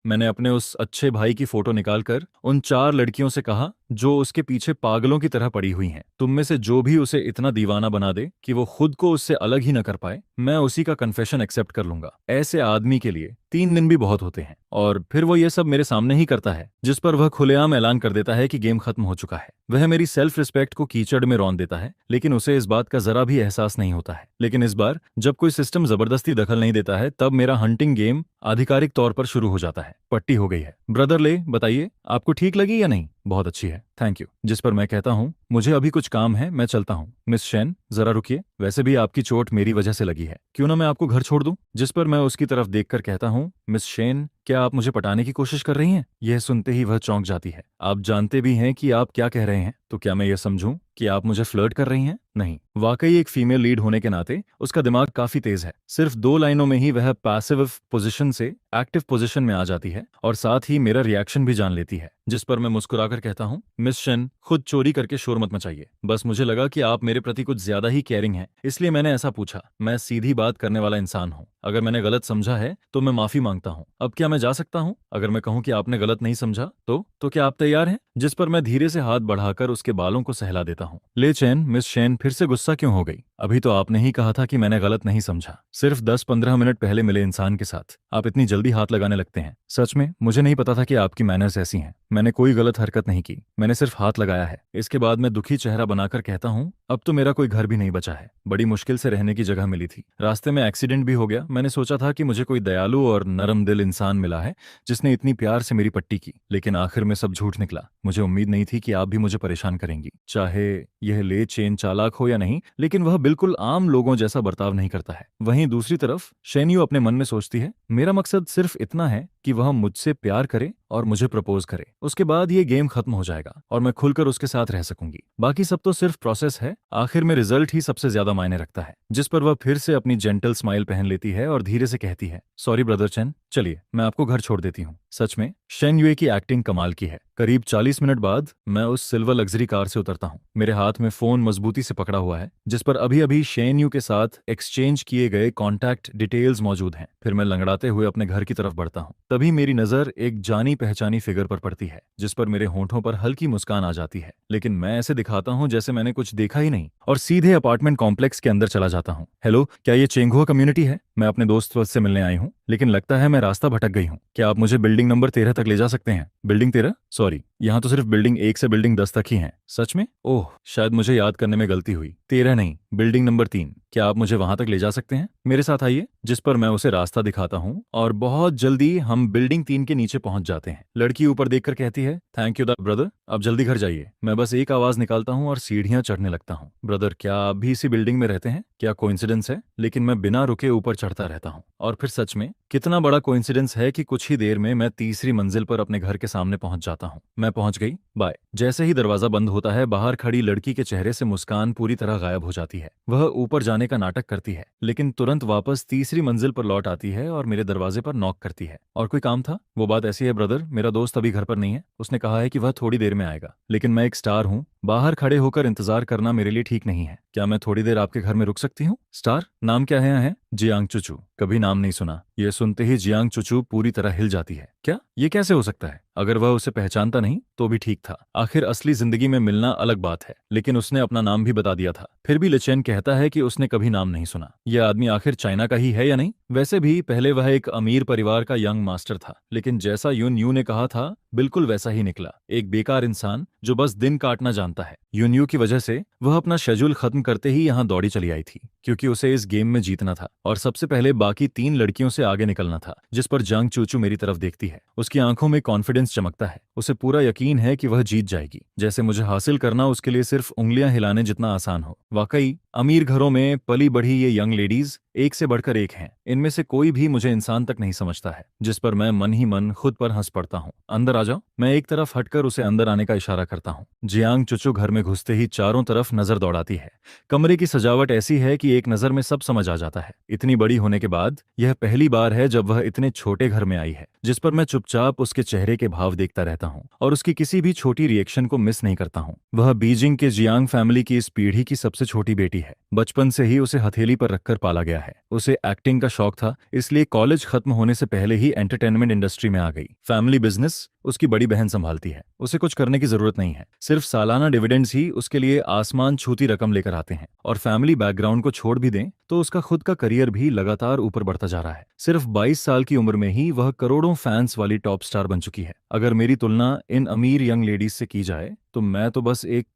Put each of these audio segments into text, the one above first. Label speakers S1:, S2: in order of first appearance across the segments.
S1: मैंने अपने उस अच्छे भाई की फोटो निकालकर उन 4 लड़कियों से कहा जो उसके पीछे पागलों की तरह पड़ी हुई हैं। तुम में से जो भी उसे इतना दीवाना बना दे कि वो खुद को उससे अलग ही न कर पाए, मैं उसी का कन्फेशन एक्सेप्ट कर लूंगा। ऐसे आदमी के लिए 3 दिन भी बहुत होते हैं। और फिर वो ये सब मेरे सामने ही करता है, जिस पर वह खुलेआम ऐलान कर देता है कि गेम खत्म हो चुका है। वह मेरी सेल्फ रिस्पेक्ट को कीचड़ में रौंद देता है, लेकिन उसे इस बात का जरा भी एहसास नहीं होता है। लेकिन इस बार जब कोई सिस्टम जबरदस्ती दखल नहीं देता है, तब मेरा हंटिंग गेम आधिकारिक तौर पर शुरू हो जाता है। पट्टी हो गई है। ब्रदर ले बताइए, आपको ठीक लगी या नहीं? बहुत अच्छी है, थैंक यू। जिस पर मैं कहता हूँ, मुझे अभी कुछ काम है, मैं चलता हूँ। मिस शेन जरा रुकिए, वैसे भी आपकी चोट मेरी वजह से लगी है, क्यों ना मैं आपको घर छोड़ दूं? जिस पर मैं उसकी तरफ देखकर कहता हूँ, मिस शेन क्या आप मुझे पटाने की कोशिश कर रही हैं? यह सुनते ही वह चौंक जाती है। आप जानते भी हैं कि आप क्या कह रहे हैं, तो क्या मैं यह समझूं कि आप मुझे फ्लर्ट कर रही हैं? नहीं, वाकई एक फीमेल लीड होने के नाते उसका दिमाग काफी तेज है। सिर्फ 2 लाइनों में ही वह पैसिव पोजीशन से एक्टिव पोजीशन में आ जाती है और साथ ही मेरा रिएक्शन भी जान लेती है। जिस पर मैं मुस्कुराकर कहता हूँ, मिस शन खुद चोरी करके शोर मत मचाइए। बस मुझे लगा कि आप मेरे प्रति कुछ ज्यादा ही केयरिंग हैं, इसलिए मैंने ऐसा पूछा। मैं सीधी बात करने वाला इंसान हूँ। अगर मैंने गलत समझा है तो मैं माफी मांगता हूँ। अब क्या मैं जा सकता हूँ? अगर मैं कहूँ कि आपने गलत नहीं समझा तो क्या आप तैयार हैं? जिस पर मैं धीरे से हाथ बढ़ाकर उसके बालों को सहला देता हूँ। ले चैन, मिस शेन फिर से गुस्सा क्यों हो गई? अभी तो आपने ही कहा था कि मैंने गलत नहीं समझा। सिर्फ 10-15 मिनट पहले मिले इंसान के साथ आप इतनी जल्दी हाथ लगाने लगते हैं। सच में मुझे नहीं पता था कि आपकी मैनर्स ऐसी हैं। मैंने कोई गलत हरकत नहीं की, मैंने सिर्फ हाथ लगाया है। इसके बाद मैं दुखी चेहरा बनाकर कहता हूँ, अब तो मेरा कोई घर भी नहीं बचा है। बड़ी मुश्किल से रहने की जगह मिली थी, रास्ते में एक्सीडेंट भी हो गया। मैंने सोचा था कि मुझे कोई दयालु और नरम दिल इंसान मिला है जिसने इतनी प्यार से मेरी पट्टी की, लेकिन आखिर में सब झूठ निकला। मुझे उम्मीद नहीं थी कि आप भी मुझे परेशान करेंगी। चाहे यह ले चेन चालाक हो या नहीं, लेकिन वह बिल्कुल आम लोगों जैसा बर्ताव नहीं करता है। वहीं दूसरी तरफ शेन्यू अपने मन में सोचती है, मेरा मकसद सिर्फ इतना है कि वह मुझसे प्यार करे और मुझे प्रपोज करे। उसके बाद ये गेम खत्म हो जाएगा और मैं खुलकर उसके साथ रह सकूंगी। बाकी सब तो सिर्फ प्रोसेस है, आखिर में रिजल्ट ही सबसे ज्यादा मायने रखता है। जिस पर वह फिर से अपनी जेंटल स्माइल पहन लेती है और धीरे से कहती है, सॉरी ब्रदर चैन, चलिए मैं आपको घर छोड़ देती हूँ। सच में शेन युए की एक्टिंग कमाल की है। करीब 40 मिनट बाद मैं उस सिल्वर लग्जरी कार से उतरता हूँ। मेरे हाथ में फोन मजबूती से पकड़ा हुआ है, जिस पर अभी अभी शेन यू के साथ एक्सचेंज किए गए कॉन्टैक्ट डिटेल्स मौजूद हैं। फिर मैं लंगड़ाते हुए अपने घर की तरफ बढ़ता हूँ। तभी मेरी नजर एक जानी पहचानी फिगर पर पड़ती है, जिस पर मेरे होंठों पर हल्की मुस्कान आ जाती है, लेकिन मैं ऐसे दिखाता हूँ जैसे मैंने कुछ देखा ही नहीं और सीधे अपार्टमेंट कॉम्प्लेक्स के अंदर चला जाता हूँ। हेलो, क्या ये चेंगुआ कम्युनिटी है? मैं अपने दोस्त से मिलने आई हूँ, लेकिन लगता है मैं रास्ता भटक गई हूँ। क्या आप मुझे बिल्डिंग नंबर 13 तक ले जा सकते हैं? बिल्डिंग 13? सॉरी, यहाँ तो सिर्फ बिल्डिंग 1 से बिल्डिंग 10 तक ही है। सच में? ओह, शायद मुझे याद करने में गलती हुई। 13 नहीं, बिल्डिंग नंबर 3। क्या आप मुझे वहां तक ले जा सकते हैं? मेरे साथ आइए। जिस पर मैं उसे रास्ता दिखाता हूँ और बहुत जल्दी हम बिल्डिंग 3 के नीचे पहुंच जाते हैं। लड़की ऊपर देखकर कहती है, थैंक यू द ब्रदर, अब जल्दी घर जाइए। मैं बस एक आवाज निकालता हूँ और सीढ़ियां चढ़ने लगता हूँ। ब्रदर, क्या आप भी इसी बिल्डिंग में रहते हैं? क्या कोइंसिडेंस है? लेकिन मैं बिना रुके ऊपर चढ़ता रहता हूँ और फिर सच में कितना बड़ा कोइंसिडेंस है कि कुछ ही देर में मैं तीसरी मंजिल पर अपने घर के सामने पहुंच जाता हूँ। मैं पहुंच गई, बाय। जैसे ही दरवाजा बंद होता है, बाहर खड़ी लड़की के चेहरे से मुस्कान पूरी तरह गायब हो जाती है। वह ऊपर जाने का नाटक करती है, लेकिन तुरंत वापस तीसरी मंजिल पर लौट आती है और मेरे दरवाजे पर नॉक करती है। और कोई काम था? वो बात ऐसी है ब्रदर, मेरा दोस्त अभी घर पर नहीं है। उसने कहा है कि वह थोड़ी देर में आएगा, लेकिन मैं एक स्टार हूँ, बाहर खड़े होकर इंतजार करना मेरे लिए ठीक नहीं है। क्या मैं थोड़ी देर आपके घर में रुक सकती हूँ? स्टार? नाम क्या है? जियांग चुचू। कभी नाम नहीं सुना। यह सुनते ही जियांग चुचू पूरी तरह हिल जाती है। क्या ये कैसे हो सकता है? अगर वह उसे पहचानता नहीं तो भी ठीक था, आखिर असली जिंदगी में मिलना अलग बात है। लेकिन उसने अपना नाम भी बता दिया था। फिर भी लेचेन कहता है कि उसने कभी नाम नहीं सुना। यह आदमी आखिर चाइना का ही है या नहीं? वैसे भी पहले वह एक अमीर परिवार का यंग मास्टर था, लेकिन जैसा यून यू ने कहा था बिल्कुल वैसा ही निकला। एक बेकार इंसान जो बस दिन काटना जानता है। यून यू की वजह से वह अपना शेड्यूल खत्म करते ही यहाँ दौड़ी चली आई थी, क्योंकि उसे इस गेम में जीतना था और सबसे पहले बाकी 3 लड़कियों से आगे निकलना था। जिस पर जांग चूचू मेरी तरफ देखती है, उसकी आंखों में कॉन्फिडेंस चमकता है। उसे पूरा यकीन है कि वह जीत जाएगी, जैसे मुझे हासिल करना उसके लिए सिर्फ उंगलियां हिलाने जितना आसान हो। वाकई अमीर घरों में पली बढ़ी ये यंग लेडीज एक से बढ़कर एक हैं। इनमें से कोई भी मुझे इंसान तक नहीं समझता है। जिस पर मैं मन ही मन खुद पर हंस पड़ता हूँ। अंदर आ जाओ। मैं एक तरफ हटकर उसे अंदर आने का इशारा करता हूँ। जियांग चुचू घर में घुसते ही चारों तरफ नजर दौड़ाती है। कमरे की सजावट ऐसी है कि एक नजर में सब समझ आ जाता है। इतनी बड़ी होने के बाद यह पहली बार है जब वह इतने छोटे घर में आई है। जिस पर मैं चुपचाप उसके चेहरे के भाव देखता रहता हूँ और उसकी किसी भी छोटी रिएक्शन को मिस नहीं करता हूँ। वह बीजिंग के जियांग फैमिली की इस पीढ़ी की सबसे छोटी बेटी है। बचपन से ही उसे हथेली पर रखकर पाला गया है। उसे एक्टिंग का शौक था, इसलिए कॉलेज खत्म होने से पहले ही एंटरटेनमेंट इंडस्ट्री में आ गई। फैमिली बिजनेस उसकी बड़ी बहन संभालती है। उसे कुछ करने की जरूरत नहीं है, सिर्फ सालाना डिविडेंड्स ही उसके लिए आसमान छूती रकम लेकर आते हैं। और फैमिली बैकग्राउंड को छोड़ भी दें तो उसका खुद का करियर भी लगातार ऊपर बढ़ता जा रहा है। सिर्फ 22 साल की उम्र में ही वह करोड़ों फैंस वाली टॉप स्टार बन चुकी है। अगर मेरी तुलना इन अमीर यंग लेडीज से की जाए तो मैं तो बस एक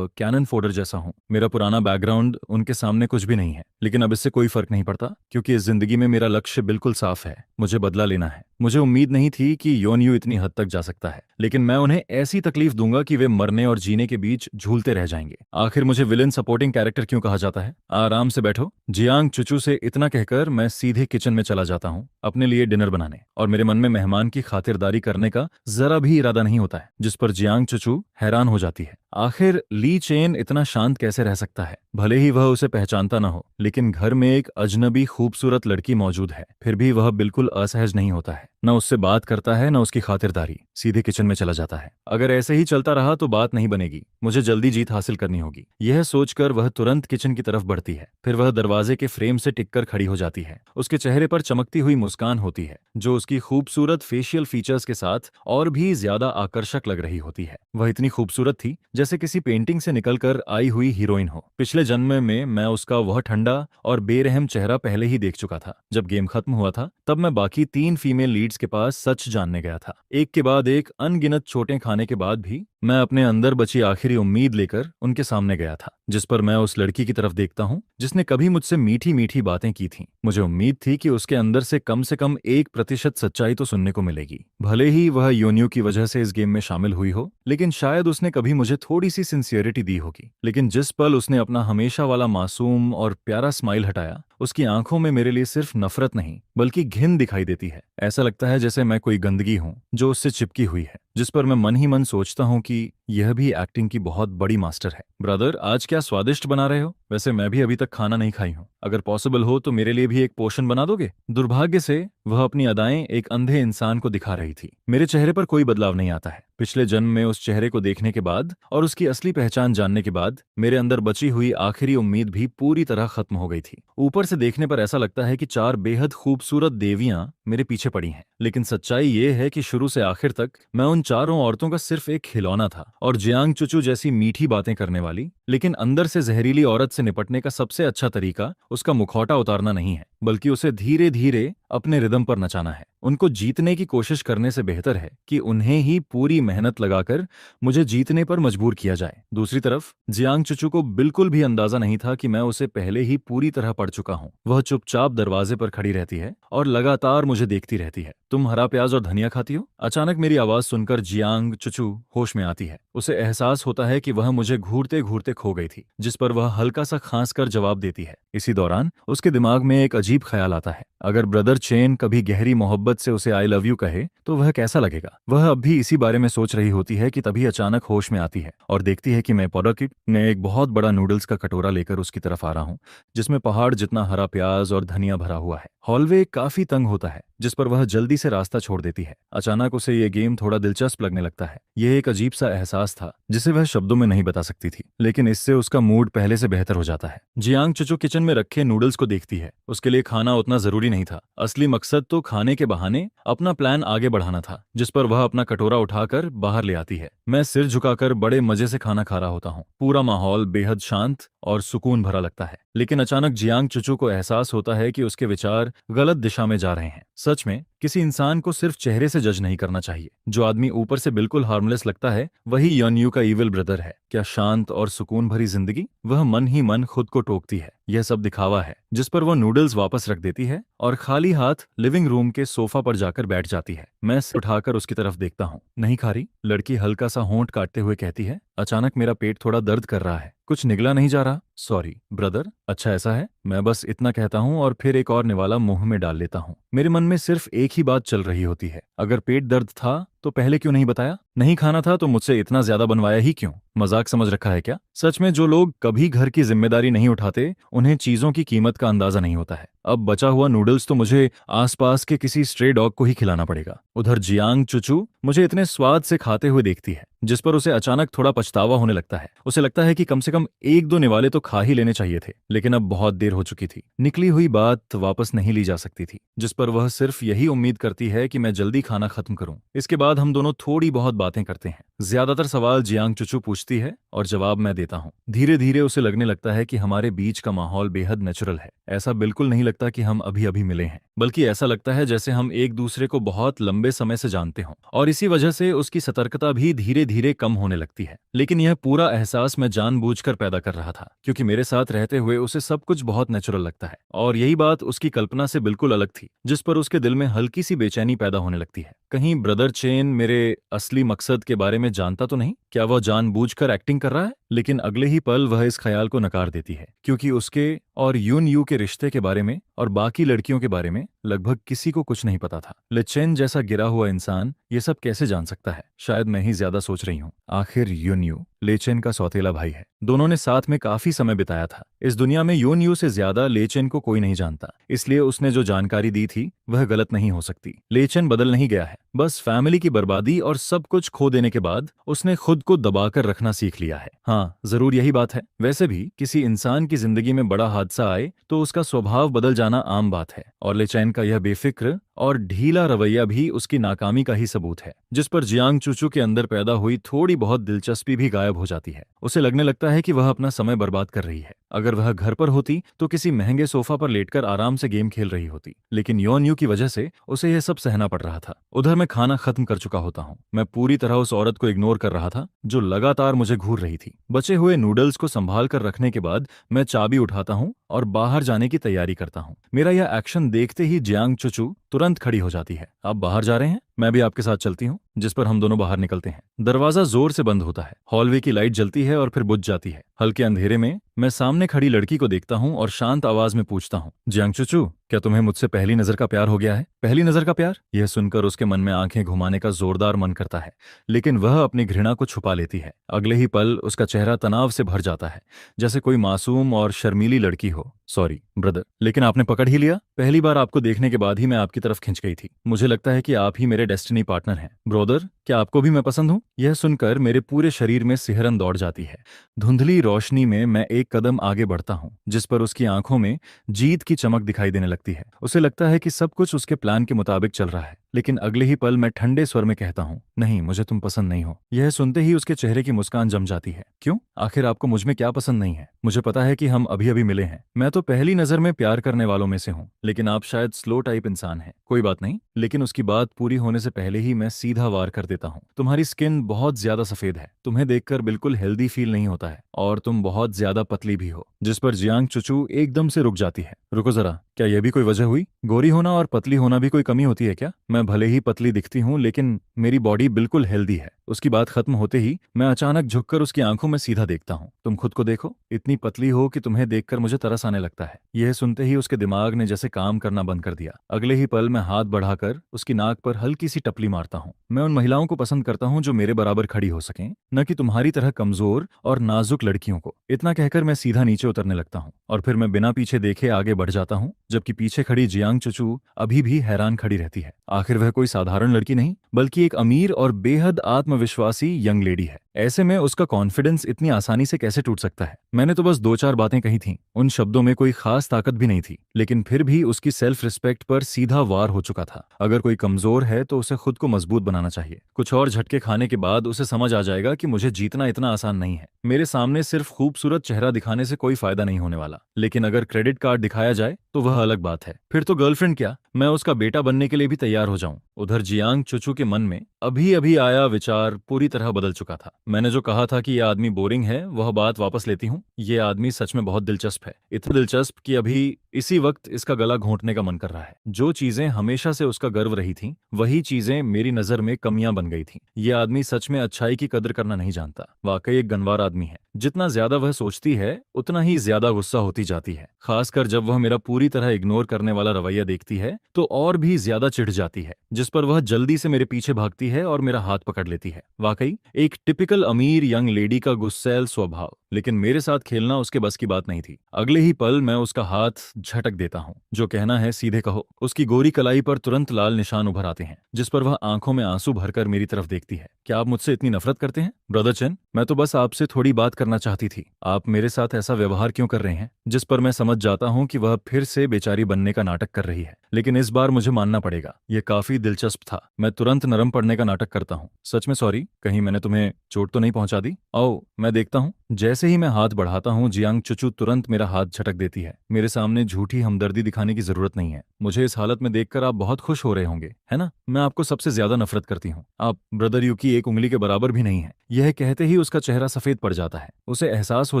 S1: कैनन फोडर जैसा हूँ। मेरा पुराना बैकग्राउंड उनके सामने कुछ भी नहीं है, लेकिन अब इससे कोई फर्क नहीं पड़ता, क्योंकि इस जिंदगी में मेरा लक्ष्य बिल्कुल साफ है। मुझे बदला लेना है। मुझे उम्मीद नहीं थी कि योनियू इतनी हद तक जा सकता है, लेकिन मैं उन्हें ऐसी तकलीफ दूंगा कि वे मरने और जीने के बीच झूलते रह जाएंगे। आखिर मुझे विलेन सपोर्टिंग कैरेक्टर क्यों कहा जाता है? आराम से बैठो। जियांग चुचू से इतना कहकर मैं सीधे किचन में चला जाता हूँ अपने लिए डिनर बनाने, और मेरे मन में मेहमान की खातिरदारी करने का जरा भी इरादा नहीं होता है, जिस पर जियांग चुचू हैरान हो जाती है। आखिर ली चेन इतना शांत कैसे रह सकता है? भले ही वह उसे पहचानता न हो, लेकिन घर में एक अजनबी खूबसूरत लड़की मौजूद है, फिर भी वह बिल्कुल असहज नहीं होता है। न उससे बात करता है न उसकी खातिरदारी, सीधे किचन में चला जाता है। अगर ऐसे ही चलता रहा तो बात नहीं बनेगी, मुझे जल्दी जीत हासिल करनी होगी। यह सोचकर वह तुरंत किचन की तरफ बढ़ती है। फिर वह दरवाजे के फ्रेम से टिककर खड़ी हो जाती है। उसके चेहरे पर चमकती हुई मुस्कान होती है, जो उसकी खूबसूरत फेशियल फीचर्स के साथ और भी ज्यादा आकर्षक लग रही होती है। वह इतनी खूबसूरत थी जैसे किसी पेंटिंग से निकलकर आई हुई हीरोइन हो। पिछले जन्म में मैं उसका वह ठंडा और बेरहम चेहरा पहले ही देख चुका था। जब गेम खत्म हुआ था तब मैं बाकी 3 फीमेल लीड्स के पास सच जानने गया था। एक के बाद एक अनगिनत चोटें खाने के बाद भी मैं अपने अंदर बची आखिरी उम्मीद लेकर उनके सामने गया था, जिस पर मैं उस लड़की की तरफ देखता हूँ जिसने कभी मुझसे मीठी मीठी बातें की थीं। मुझे उम्मीद थी कि उसके अंदर से कम 1% सच्चाई तो सुनने को मिलेगी। भले ही वह योनियू की वजह से इस गेम में शामिल हुई हो, लेकिन शायद उसने कभी मुझे थोड़ी सी सिंसियरिटी दी होगी। लेकिन जिस पल उसने अपना हमेशा वाला मासूम और प्यारा स्माइल हटाया, उसकी आंखों में मेरे लिए सिर्फ नफरत नहीं बल्कि घिन दिखाई देती है। ऐसा लगता है जैसे मैं कोई गंदगी हूँ जो उससे चिपकी हुई है, जिस पर मैं मन ही मन सोचता हूँ कि यह भी एक्टिंग की बहुत बड़ी मास्टर है। ब्रदर, आज क्या स्वादिष्ट बना रहे हो? वैसे मैं भी अभी तक खाना नहीं खाई हूँ। अगर पॉसिबल हो तो मेरे लिए भी एक पोर्शन बना दोगे? दुर्भाग्य से वह अपनी अदाएं एक अंधे इंसान को दिखा रही थी। मेरे चेहरे पर कोई बदलाव नहीं आता है। पिछले जन्म में उस चेहरे को देखने के बाद और उसकी असली पहचान जानने के बाद मेरे अंदर बची हुई आखिरी उम्मीद भी पूरी तरह खत्म हो गई थी। ऊपर से देखने पर ऐसा लगता है कि 4 बेहद खूबसूरत देवियां मेरे पीछे पड़ी हैं, लेकिन सच्चाई ये है कि शुरू से आखिर तक मैं उन चारों औरतों का सिर्फ एक खिलौना था। और जियांग चुचू जैसी मीठी बातें करने वाली लेकिन अंदर से जहरीली औरत से निपटने का सबसे अच्छा तरीका उसका मुखौटा उतारना नहीं है, बल्कि उसे धीरे धीरे अपने रिदम पर नचाना है। उनको जीतने की कोशिश करने से बेहतर है कि उन्हें ही पूरी मेहनत लगाकर मुझे जीतने पर मजबूर किया जाए। दूसरी तरफ जियांग चुचू को बिल्कुल भी अंदाजा नहीं था कि मैं उसे पहले ही पूरी तरह पढ़ चुका हूँ। वह चुपचाप दरवाजे पर खड़ी रहती है और लगातार मुझे देखती रहती है। तुम हरा प्याज और धनिया खाती हो? अचानक मेरी आवाज सुनकर जियांग चुचू होश में आती है। उसे एहसास होता है कि वह मुझे घूरते घूरते खो गई थी, जिस पर वह हल्का सा खांस कर जवाब देती है। इसी दौरान उसके दिमाग में एक अजीब ख्याल आता है, अगर ब्रदर चेन कभी गहरी मोहब्बत से उसे आई लव यू कहे तो वह कैसा लगेगा। वह अब भी इसी बारे में सोच रही होती है कि तभी अचानक होश में आती है और देखती है कि मैं पॉडरकिट में एक बहुत बड़ा नूडल्स का कटोरा लेकर उसकी तरफ आ रहा हूँ, जिसमें पहाड़ जितना हरा प्याज और धनिया भरा हुआ है। हॉलवे काफी तंग होता है, जिस पर वह जल्दी से रास्ता छोड़ देती है। अचानक उसे ये गेम थोड़ा दिलचस्प लगने लगता है। यह एक अजीब सा एहसास था जिसे वह शब्दों में नहीं बता सकती थी, लेकिन इससे उसका मूड पहले से बेहतर हो जाता है। जियांग चुचू किचन में रखे नूडल्स को देखती है। उसके लिए खाना उतना जरूरी नहीं था। असली मकसद तो खाने के बहाने अपना प्लान आगे बढ़ाना था, जिस पर वह अपना कटोरा उठाकर बाहर ले आती है। मैं सिर झुकाकर बड़े मजे से खाना खा रहा होता हूँ। पूरा माहौल बेहद शांत और सुकून भरा लगता है। लेकिन अचानक जियांग चुचू को एहसास होता है कि उसके विचार गलत दिशा में जा रहे हैं। सच में किसी इंसान को सिर्फ चेहरे से जज नहीं करना चाहिए। जो आदमी ऊपर से बिल्कुल हार्मलेस लगता है वही योनियू का इविल ब्रदर है। क्या शांत और सुकून भरी जिंदगी? वह मन ही मन खुद को टोकती है। यह सब दिखावा है। जिस पर वह नूडल्स वापस रख देती है और खाली हाथ लिविंग रूम के सोफा पर जाकर बैठ जाती है। मैं सिर उठाकर उसकी तरफ देखता हूँ। नहीं खा रही? लड़की हल्का सा होंठ काटते हुए कहती है। अचानक मेरा पेट थोड़ा दर्द कर रहा है, कुछ निगला नहीं जा रहा। Sorry brother. अच्छा ऐसा है? मैं बस इतना कहता हूँ और फिर एक और निवाला मुंह में डाल लेता हूँ। मेरे मन में सिर्फ एक ही बात चल रही होती है, अगर पेट दर्द था तो पहले क्यों नहीं बताया? नहीं खाना था तो मुझसे इतना ज्यादा बनवाया ही क्यों? मजाक समझ रखा है क्या? सच में जो लोग कभी घर की जिम्मेदारी नहीं उठाते उन्हें चीजों की कीमत का अंदाजा नहीं होता है। अब बचा हुआ नूडल्स तो मुझे आसपास के किसी स्ट्रे डॉग को ही खिलाना पड़ेगा। उधर जियांग चुचू मुझे इतने स्वाद से खाते हुए देखती है, जिस पर उसे अचानक थोड़ा पछतावा होने लगता है। उसे लगता है कि कम से कम एक दो निवाले तो खा ही लेने चाहिए थे, लेकिन अब बहुत देर हो चुकी थी। निकली हुई बात वापस नहीं ली जा सकती थी, जिस पर वह सिर्फ यही उम्मीद करती है कि मैं जल्दी खाना खत्म करूं। इसके बाद हम दोनों थोड़ी बहुत बातें करते हैं। ज्यादातर सवाल जियांग चुचू पूछती है और जवाब मैं देता हूँ। धीरे धीरे उसे लगने लगता है कि हमारे बीच का माहौल बेहद नेचुरल है। ऐसा बिल्कुल नहीं लगता कि हम अभी अभी मिले हैं, बल्कि ऐसा लगता है जैसे हम एक दूसरे को बहुत लंबे समय से जानते हों। और इसी वजह से उसकी सतर्कता भी धीरे धीरे कम होने लगती है। लेकिन यह पूरा एहसास मैं जानबूझकर पैदा कर रहा था, क्योंकि मेरे साथ रहते हुए उसे सब कुछ बहुत नेचुरल लगता है। और यही बात उसकी कल्पना से बिल्कुल अलग थी, जिस पर उसके दिल में हल्की सी बेचैनी पैदा होने लगती है। कहीं ब्रदर चेन मेरे असली मकसद के बारे में जानता तो नहीं? क्या वह जानबूझकर एक्टिंग कर रहा है? लेकिन अगले ही पल वह इस ख्याल को नकार देती है, क्योंकि उसके और यून यू के रिश्ते के बारे में और बाकी लड़कियों के बारे में लगभग किसी को कुछ नहीं पता था। लेचेन जैसा गिरा हुआ इंसान ये सब कैसे जान सकता है? शायद मैं ही ज्यादा सोच रही हूँ। आखिर यून यू लेचेन का सौतेला भाई है। दोनों ने साथ में काफी समय बिताया था। इस दुनिया में यून यू से ज्यादा लेचेन को कोई नहीं जानता, इसलिए उसने जो जानकारी दी थी वह गलत नहीं हो सकती। लेचेन बदल नहीं गया है, बस फैमिली की बर्बादी और सब कुछ खो देने के बाद उसने खुद को दबाकर रखना सीख लिया है। हाँ, जरूर यही बात है। वैसे भी किसी इंसान की जिंदगी में बड़ा हादसा आए तो उसका स्वभाव बदल जाना आम बात है, और लेचैन का यह बेफिक्र और ढीला रवैया भी उसकी नाकामी का ही सबूत है, जिस पर जियांग चूचू के अंदर पैदा हुई थोड़ी बहुत दिलचस्पी भी गायब हो जाती है। उसे लगने लगता है कि वह अपना समय बर्बाद कर रही है। अगर वह घर पर होती तो किसी महंगे सोफा पर लेटकर आराम से गेम खेल रही होती, लेकिन योन यू की वजह से उसे यह सब सहना पड़ रहा था। उधर मैं खाना खत्म कर चुका होता हूँ। मैं पूरी तरह उस औरत को इग्नोर कर रहा था जो लगातार मुझे घूर रही थी। बचे हुए नूडल्स को संभाल कर रखने के बाद मैं चाबी उठाता हूँ और बाहर जाने की तैयारी करता हूँ। मेरा यह एक्शन देखते ही जियांग चुचू तुरंत खड़ी हो जाती है। आप बाहर जा रहे हैं? मैं भी आपके साथ चलती हूँ। जिस पर हम दोनों बाहर निकलते हैं। दरवाजा जोर से बंद होता है। हॉलवे की लाइट जलती है और फिर बुझ जाती है। हल्के अंधेरे में मैं सामने खड़ी लड़की को देखता हूँ और शांत आवाज में पूछता हूँ, जियांग चुचू, क्या तुम्हें मुझसे पहली नजर का प्यार हो गया है? पहली नजर का प्यार? यह सुनकर उसके मन में आंखें घुमाने का जोरदार मन करता है, लेकिन वह अपनी घृणा को छुपा लेती है। अगले ही पल उसका चेहरा तनाव से भर जाता है, जैसे कोई मासूम और शर्मीली लड़की हो। सॉरी ब्रदर, लेकिन आपने पकड़ ही लिया। पहली बार आपको देखने के बाद ही मैं आपकी तरफ खिंच गई थी। मुझे लगता है कि आप ही मेरे डेस्टिनी पार्टनर हैं। ब्रदर, क्या आपको भी मैं पसंद हूँ? यह सुनकर मेरे पूरे शरीर में सिहरन दौड़ जाती है। धुंधली रोशनी में मैं एक कदम आगे बढ़ता हूँ, जिस पर उसकी आंखों में जीत की चमक दिखाई देने लगती है। उसे लगता है कि सब कुछ उसके प्लान के मुताबिक चल रहा है, लेकिन अगले ही पल मैं ठंडे स्वर में कहता हूँ, नहीं, मुझे तुम पसंद नहीं हो। यह सुनते ही उसके चेहरे की मुस्कान जम जाती है। क्यों? आखिर आपको मुझ में क्या पसंद नहीं है? मुझे पता है कि हम अभी अभी मिले हैं। मैं तो पहली नजर में प्यार करने वालों में से हूँ, लेकिन आप शायद स्लो टाइप इंसान हैं। कोई बात नहीं। लेकिन उसकी बात पूरी होने से पहले ही मैं सीधा वार कर देता हूँ। तुम्हारी स्किन बहुत ज्यादा सफेद है, तुम्हें देखकर बिल्कुल हेल्दी फील नहीं होता है, और तुम बहुत ज्यादा पतली भी हो। जिस पर जियांग चुचू एकदम से रुक जाती है। रुको जरा, क्या यह भी कोई वजह हुई? गोरी होना और पतली होना भी कोई कमी होती है क्या? मैं भले ही पतली दिखती हूँ, लेकिन मेरी बॉडी बिल्कुल हेल्दी है। उसकी बात खत्म होते ही मैं अचानक झुककर उसकी आंखों में सीधा देखता हूँ। तुम खुद को देखो, इतनी पतली हो कि तुम्हें देखकर मुझे तरस आने लगता है। यह सुनते ही उसके दिमाग ने जैसे काम करना बंद कर दिया। अगले ही पल मैं हाथ बढ़ाकर उसकी नाक पर हल्की सी टपली मारता हूँ। मैं उन महिलाओं को पसंद करता हूँ जो मेरे बराबर खड़ी हो सकें, न कि तुम्हारी तरह कमजोर और नाजुक लड़कियों को। इतना कहकर मैं सीधा नीचे उतरने लगता हूँ और फिर मैं बिना पीछे देखे आगे बढ़ जाता हूँ, जबकि पीछे खड़ी जियांग चुचू अभी भी हैरान खड़ी रहती है। आखिर वह कोई साधारण लड़की नहीं, बल्कि एक अमीर और बेहद आत्मविश्वासी यंग लेडी है। ऐसे में उसका कॉन्फिडेंस इतनी आसानी से कैसे टूट सकता है? मैंने तो बस दो चार बातें कही थीं। उन शब्दों में कोई खास ताकत भी नहीं थी, लेकिन फिर भी उसकी सेल्फ रिस्पेक्ट पर सीधा वार हो चुका था। अगर कोई कमजोर है तो उसे खुद को मजबूत बनाना चाहिए। कुछ और झटके खाने के बाद उसे समझ आ जाएगा कि मुझे जीतना इतना आसान नहीं है। मेरे सामने सिर्फ खूबसूरत चेहरा दिखाने से कोई फायदा नहीं होने वाला, लेकिन अगर क्रेडिट कार्ड दिखाया जाए तो वह अलग बात है। फिर तो गर्लफ्रेंड क्या, मैं उसका बेटा बनने के लिए भी तैयार हो जाऊं। उधर जियांग चुचू के मन में अभी अभी आया विचार पूरी तरह बदल चुका था। मैंने जो कहा था कि यह आदमी बोरिंग है, वह बात वापस लेती हूँ। यह आदमी सच में बहुत दिलचस्प है, इतना दिलचस्प कि अभी इसी वक्त इसका गला घोंटने का मन कर रहा है। जो चीजें हमेशा से उसका गर्व रही थीं, वही चीजें मेरी नजर में कमियां बन गई थीं। यह आदमी सच में अच्छाई की कदर करना नहीं जानता। वाकई एक गनवार आदमी है। जितना ज्यादा वह सोचती है, उतना ही ज्यादा गुस्सा होती जाती है। खासकर जब वह मेरा पूरी तरह इग्नोर करने वाला रवैया देखती है तो और भी ज्यादा चिढ़ जाती है। है, जिस पर वह जल्दी से मेरे पीछे भागती है और मेरा हाथ पकड़ लेती है। वाकई एक टिपिकल अमीर यंग लेडी का गुस्सैल स्वभाव, लेकिन मेरे साथ खेलना उसके बस की बात नहीं थी। अगले ही पल मैं उसका हाथ झटक देता हूँ। जो कहना है सीधे कहो। उसकी गोरी कलाई पर तुरंत लाल निशान उभर आते हैं, जिस पर वह आंखों में आंसू भरकर मेरी तरफ देखती है। क्या आप मुझसे इतनी नफरत करते हैं ब्रदर चेन? मैं तो बस आपसे थोड़ी बात करना चाहती थी। आप मेरे साथ ऐसा व्यवहार क्यों कर रहे हैं? जिस पर मैं समझ जाता हूँ कि वह फिर से बेचारी बनने का नाटक कर रही है, लेकिन इस बार मुझे मानना पड़ेगा, यह काफी दिलचस्प था। मैं तुरंत नरम पड़ने का नाटक करता हूँ। सच में सॉरी, कहीं मैंने तुम्हें चोट तो नहीं पहुंचा दी? आओ मैं देखता हूँ। जैसे ही मैं हाथ बढ़ाता हूँ, जियांग चुचू तुरंत मेरा हाथ झटक देती है। मेरे सामने झूठी हमदर्दी दिखाने की जरूरत नहीं है। मुझे इस हालत में देखकर आप बहुत खुश हो रहे होंगे, है ना? मैं आपको सबसे ज्यादा नफरत करती हूँ। आप ब्रदर यू की एक उंगली के बराबर भी नहीं है। यह कहते ही उसका चेहरा सफेद पड़ जाता है। उसे एहसास हो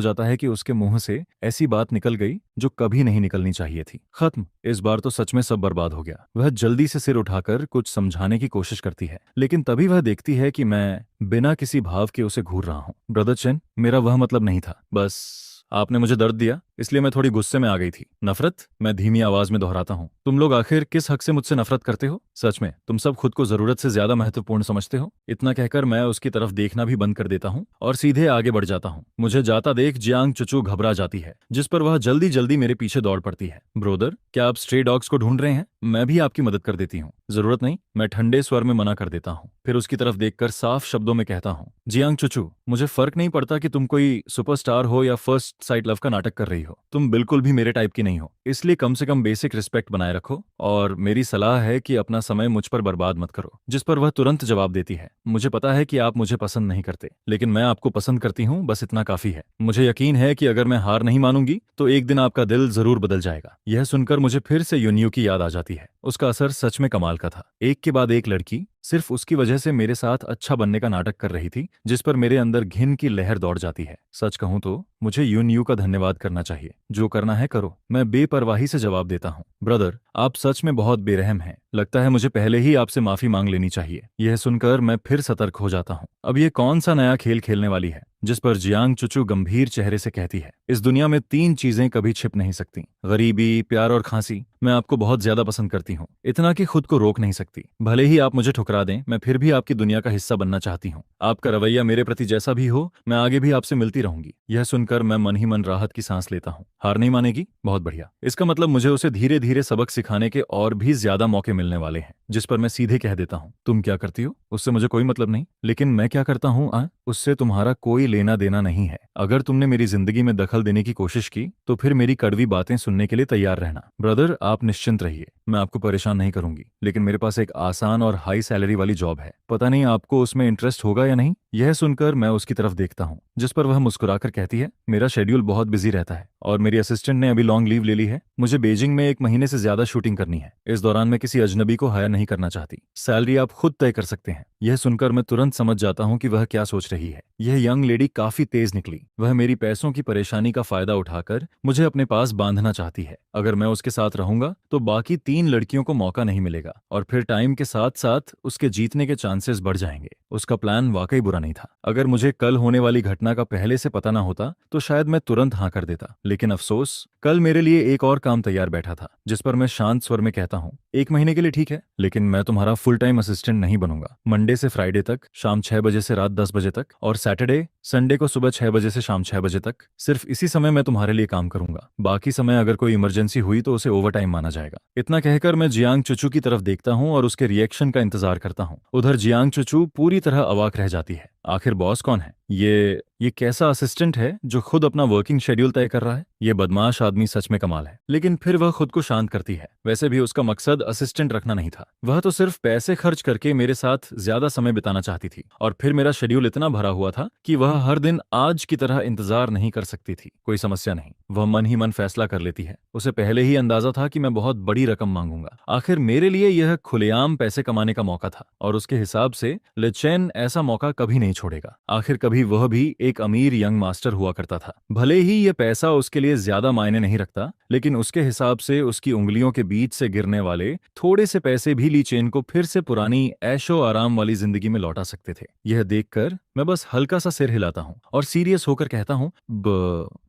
S1: जाता है कि उसके मुंह से ऐसी बात निकल गई जो कभी नहीं निकलनी चाहिए थी। खत्म। इस बार तो सच में सब बर्बाद हो गया। वह जल्दी से सिर उठाकर कुछ समझाने की कोशिश करती है, लेकिन तभी वह देखती है कि मैं बिना किसी भाव के उसे घूर रहा हूँ। ब्रदर चेन, मेरा वह मतलब नहीं था। बस आपने मुझे दर्द दिया, इसलिए मैं थोड़ी गुस्से में आ गई थी। नफरत? मैं धीमी आवाज में दोहराता हूँ। तुम लोग आखिर किस हक से मुझसे नफरत करते हो? सच में तुम सब खुद को जरूरत से ज्यादा महत्वपूर्ण समझते हो? इतना कहकर मैं उसकी तरफ देखना भी बंद कर देता हूँ और सीधे आगे बढ़ जाता हूँ। मुझे जाता देख जियांग चुचू घबरा जाती है, जिस पर वह जल्दी जल्दी मेरे पीछे दौड़ पड़ती है। ब्रोदर, क्या आप स्ट्रे डॉग्स को ढूंढ रहे हैं? मैं भी आपकी मदद कर देती हूँ। जरूरत नहीं, मैं ठंडे स्वर में मना कर देता हूँ। फिर उसकी तरफ देखकर साफ शब्दों में कहता हूँ, जियांग चुचू, मुझे फर्क नहीं पड़ता कि तुम कोई सुपरस्टार हो या फर्स्ट साइट लव का नाटक कर रही हो। तुम बिल्कुल भी मेरे टाइप की नहीं हो, इसलिए कम से कम बेसिक रिस्पेक्ट बनाए रखो और मेरी सलाह है कि अपना समय मुझ पर बर्बाद मत करो। जिस पर वह तुरंत जवाब देती है, मुझे पता है कि आप मुझे पसंद नहीं करते, लेकिन मैं आपको पसंद करती हूँ, बस इतना काफी है। मुझे यकीन है कि अगर मैं हार नहीं मानूंगी तो एक दिन आपका दिल जरूर बदल जाएगा। यह सुनकर मुझे फिर से यूनियो की याद आ जाती है। उसका असर सच में कमाल का था। एक के बाद एक लड़की सिर्फ उसकी वजह से मेरे साथ अच्छा बनने का नाटक कर रही थी, जिस पर मेरे अंदर घिन की लहर दौड़ जाती है। सच कहूं तो मुझे यूनियो का धन्यवाद करना चाहिए। जो करना है करो। मैं बेपरवाही से जवाब देता हूँ। ब्रदर, आप सच में बहुत बेरहम हैं। लगता है मुझे पहले ही आपसे माफी मांग लेनी चाहिए। यह सुनकर मैं फिर सतर्क हो जाता हूँ। अब ये कौन सा नया खेल खेलने वाली है? जिस पर जियांग चुचू गंभीर चेहरे से कहती है, इस दुनिया में 3 चीजें कभी छिप नहीं सकती, गरीबी, प्यार और खांसी। मैं आपको बहुत ज्यादा पसंद करती हूँ, इतना कि खुद को रोक नहीं सकती। भले ही आप मुझे ठुकरा दें, मैं फिर भी आपकी दुनिया का हिस्सा बनना चाहती हूँ। आपका रवैया मेरे प्रति जैसा भी हो, मैं आगे भी आपसे मिलती रहूंगी। यह सुनकर मैं मन ही मन राहत की सांस लेता हूँ। हार नहीं मानेगी? बहुत बढ़िया। इसका मतलब मुझे उसे धीरे धीरे सबक सिखाने के और भी ज्यादा मौके मिलने वाले हैं। जिस पर मैं सीधे कह देता हूँ, तुम क्या करती हो उससे मुझे कोई मतलब नहीं, लेकिन मैं क्या करता हूँ उससे तुम्हारा कोई लेना देना नहीं है। अगर तुमने मेरी जिंदगी में दखल देने की कोशिश की तो फिर मेरी कड़वी बातें सुनने के लिए तैयार रहना। ब्रदर, आप निश्चिंत रहिए, मैं आपको परेशान नहीं करूंगी, लेकिन मेरे पास एक आसान और हाई सैलरी वाली जॉब है। पता नहीं आपको उसमें इंटरेस्ट होगा या नहीं। यह सुनकर मैं उसकी तरफ देखता हूँ, जिस पर वह मुस्कुराकर कहती है, मेरा शेड्यूल बहुत बिजी रहता है और मेरी असिस्टेंट ने अभी लॉन्ग लीव ले ली है। मुझे बीजिंग में 1 महीने से ज्यादा शूटिंग करनी है। इस दौरान मैं किसी अजनबी को हायर नहीं करना चाहती। सैलरी आप खुद तय कर सकते हैं। यह सुनकर मैं तुरंत समझ जाता हूँ कि वह क्या सोच रही है। यह यंग लेडी काफी तेज निकली। वह मेरी पैसों की परेशानी का फायदा उठाकर मुझे अपने पास बांधना चाहती है। अगर मैं उसके साथ रहूंगा तो बाकी 3 लड़कियों को मौका नहीं मिलेगा और फिर टाइम के साथ साथ उसके जीतने के चांसेस बढ़ जाएंगे। उसका प्लान वाकई बुरा नहीं था। अगर मुझे कल होने वाली घटना का पहले से पता ना होता तो शायद मैं तुरंत हाँ कर देता, लेकिन अफसोस, कल मेरे लिए एक और काम तैयार बैठा था। जिस पर मैं शांत स्वर में कहता हूँ, 1 महीने के लिए ठीक है, लेकिन मैं तुम्हारा फुल टाइम असिस्टेंट नहीं बनूंगा। मंडे से फ्राइडे तक शाम 6 बजे से रात 10 बजे तक और सैटरडे संडे को सुबह 6 बजे से शाम 6 बजे तक। सिर्फ इसी समय मैं तुम्हारे लिए काम करूंगा। बाकी समय अगर कोई इमरजेंसी हुई तो उसे ओवर टाइम माना जाएगा। इतना कहकर मैं जियांग चुचू की तरफ देखता हूँ और उसके रिएक्शन का इंतजार करता हूँ। उधर जियांग चुचू पूरी तरह अवाक रह जाती है। आखिर बॉस कौन है? ये कैसा असिस्टेंट है जो खुद अपना वर्किंग शेड्यूल तय कर रहा है? ये बदमाश आदमी सच में कमाल है। लेकिन फिर वह खुद को शांत करती है। वैसे भी उसका मकसद असिस्टेंट रखना नहीं था। वह तो सिर्फ पैसे खर्च करके मेरे साथ ज्यादा समय बिताना चाहती थी और फिर मेरा शेड्यूल इतना भरा हुआ था कि वह हर दिन आज की तरह इंतजार नहीं कर सकती थी। कोई समस्या नहीं, वह मन ही मन फैसला कर लेती है। उसे पहले ही अंदाजा था कि मैं बहुत बड़ी रकम मांगूंगा। आखिर मेरे लिए यह खुलेआम पैसे कमाने का मौका था और उसके हिसाब से लेचेन ऐसा मौका कभी नहीं छोड़ेगा। आखिर कभी वह भी एक अमीर यंग मास्टर हुआ करता था। भले ही यह पैसा उसके लिए ज्यादा मायने नहीं रखता, लेकिन उसके हिसाब से उसकी उंगलियों के बीच से गिरने वाले थोड़े से पैसे भी ली चेन को फिर से पुरानी ऐशो आराम वाली जिंदगी में लौटा सकते थे। यह देखकर मैं बस हल्का सा सिर हिलाता हूँ और सीरियस होकर कहता हूँ,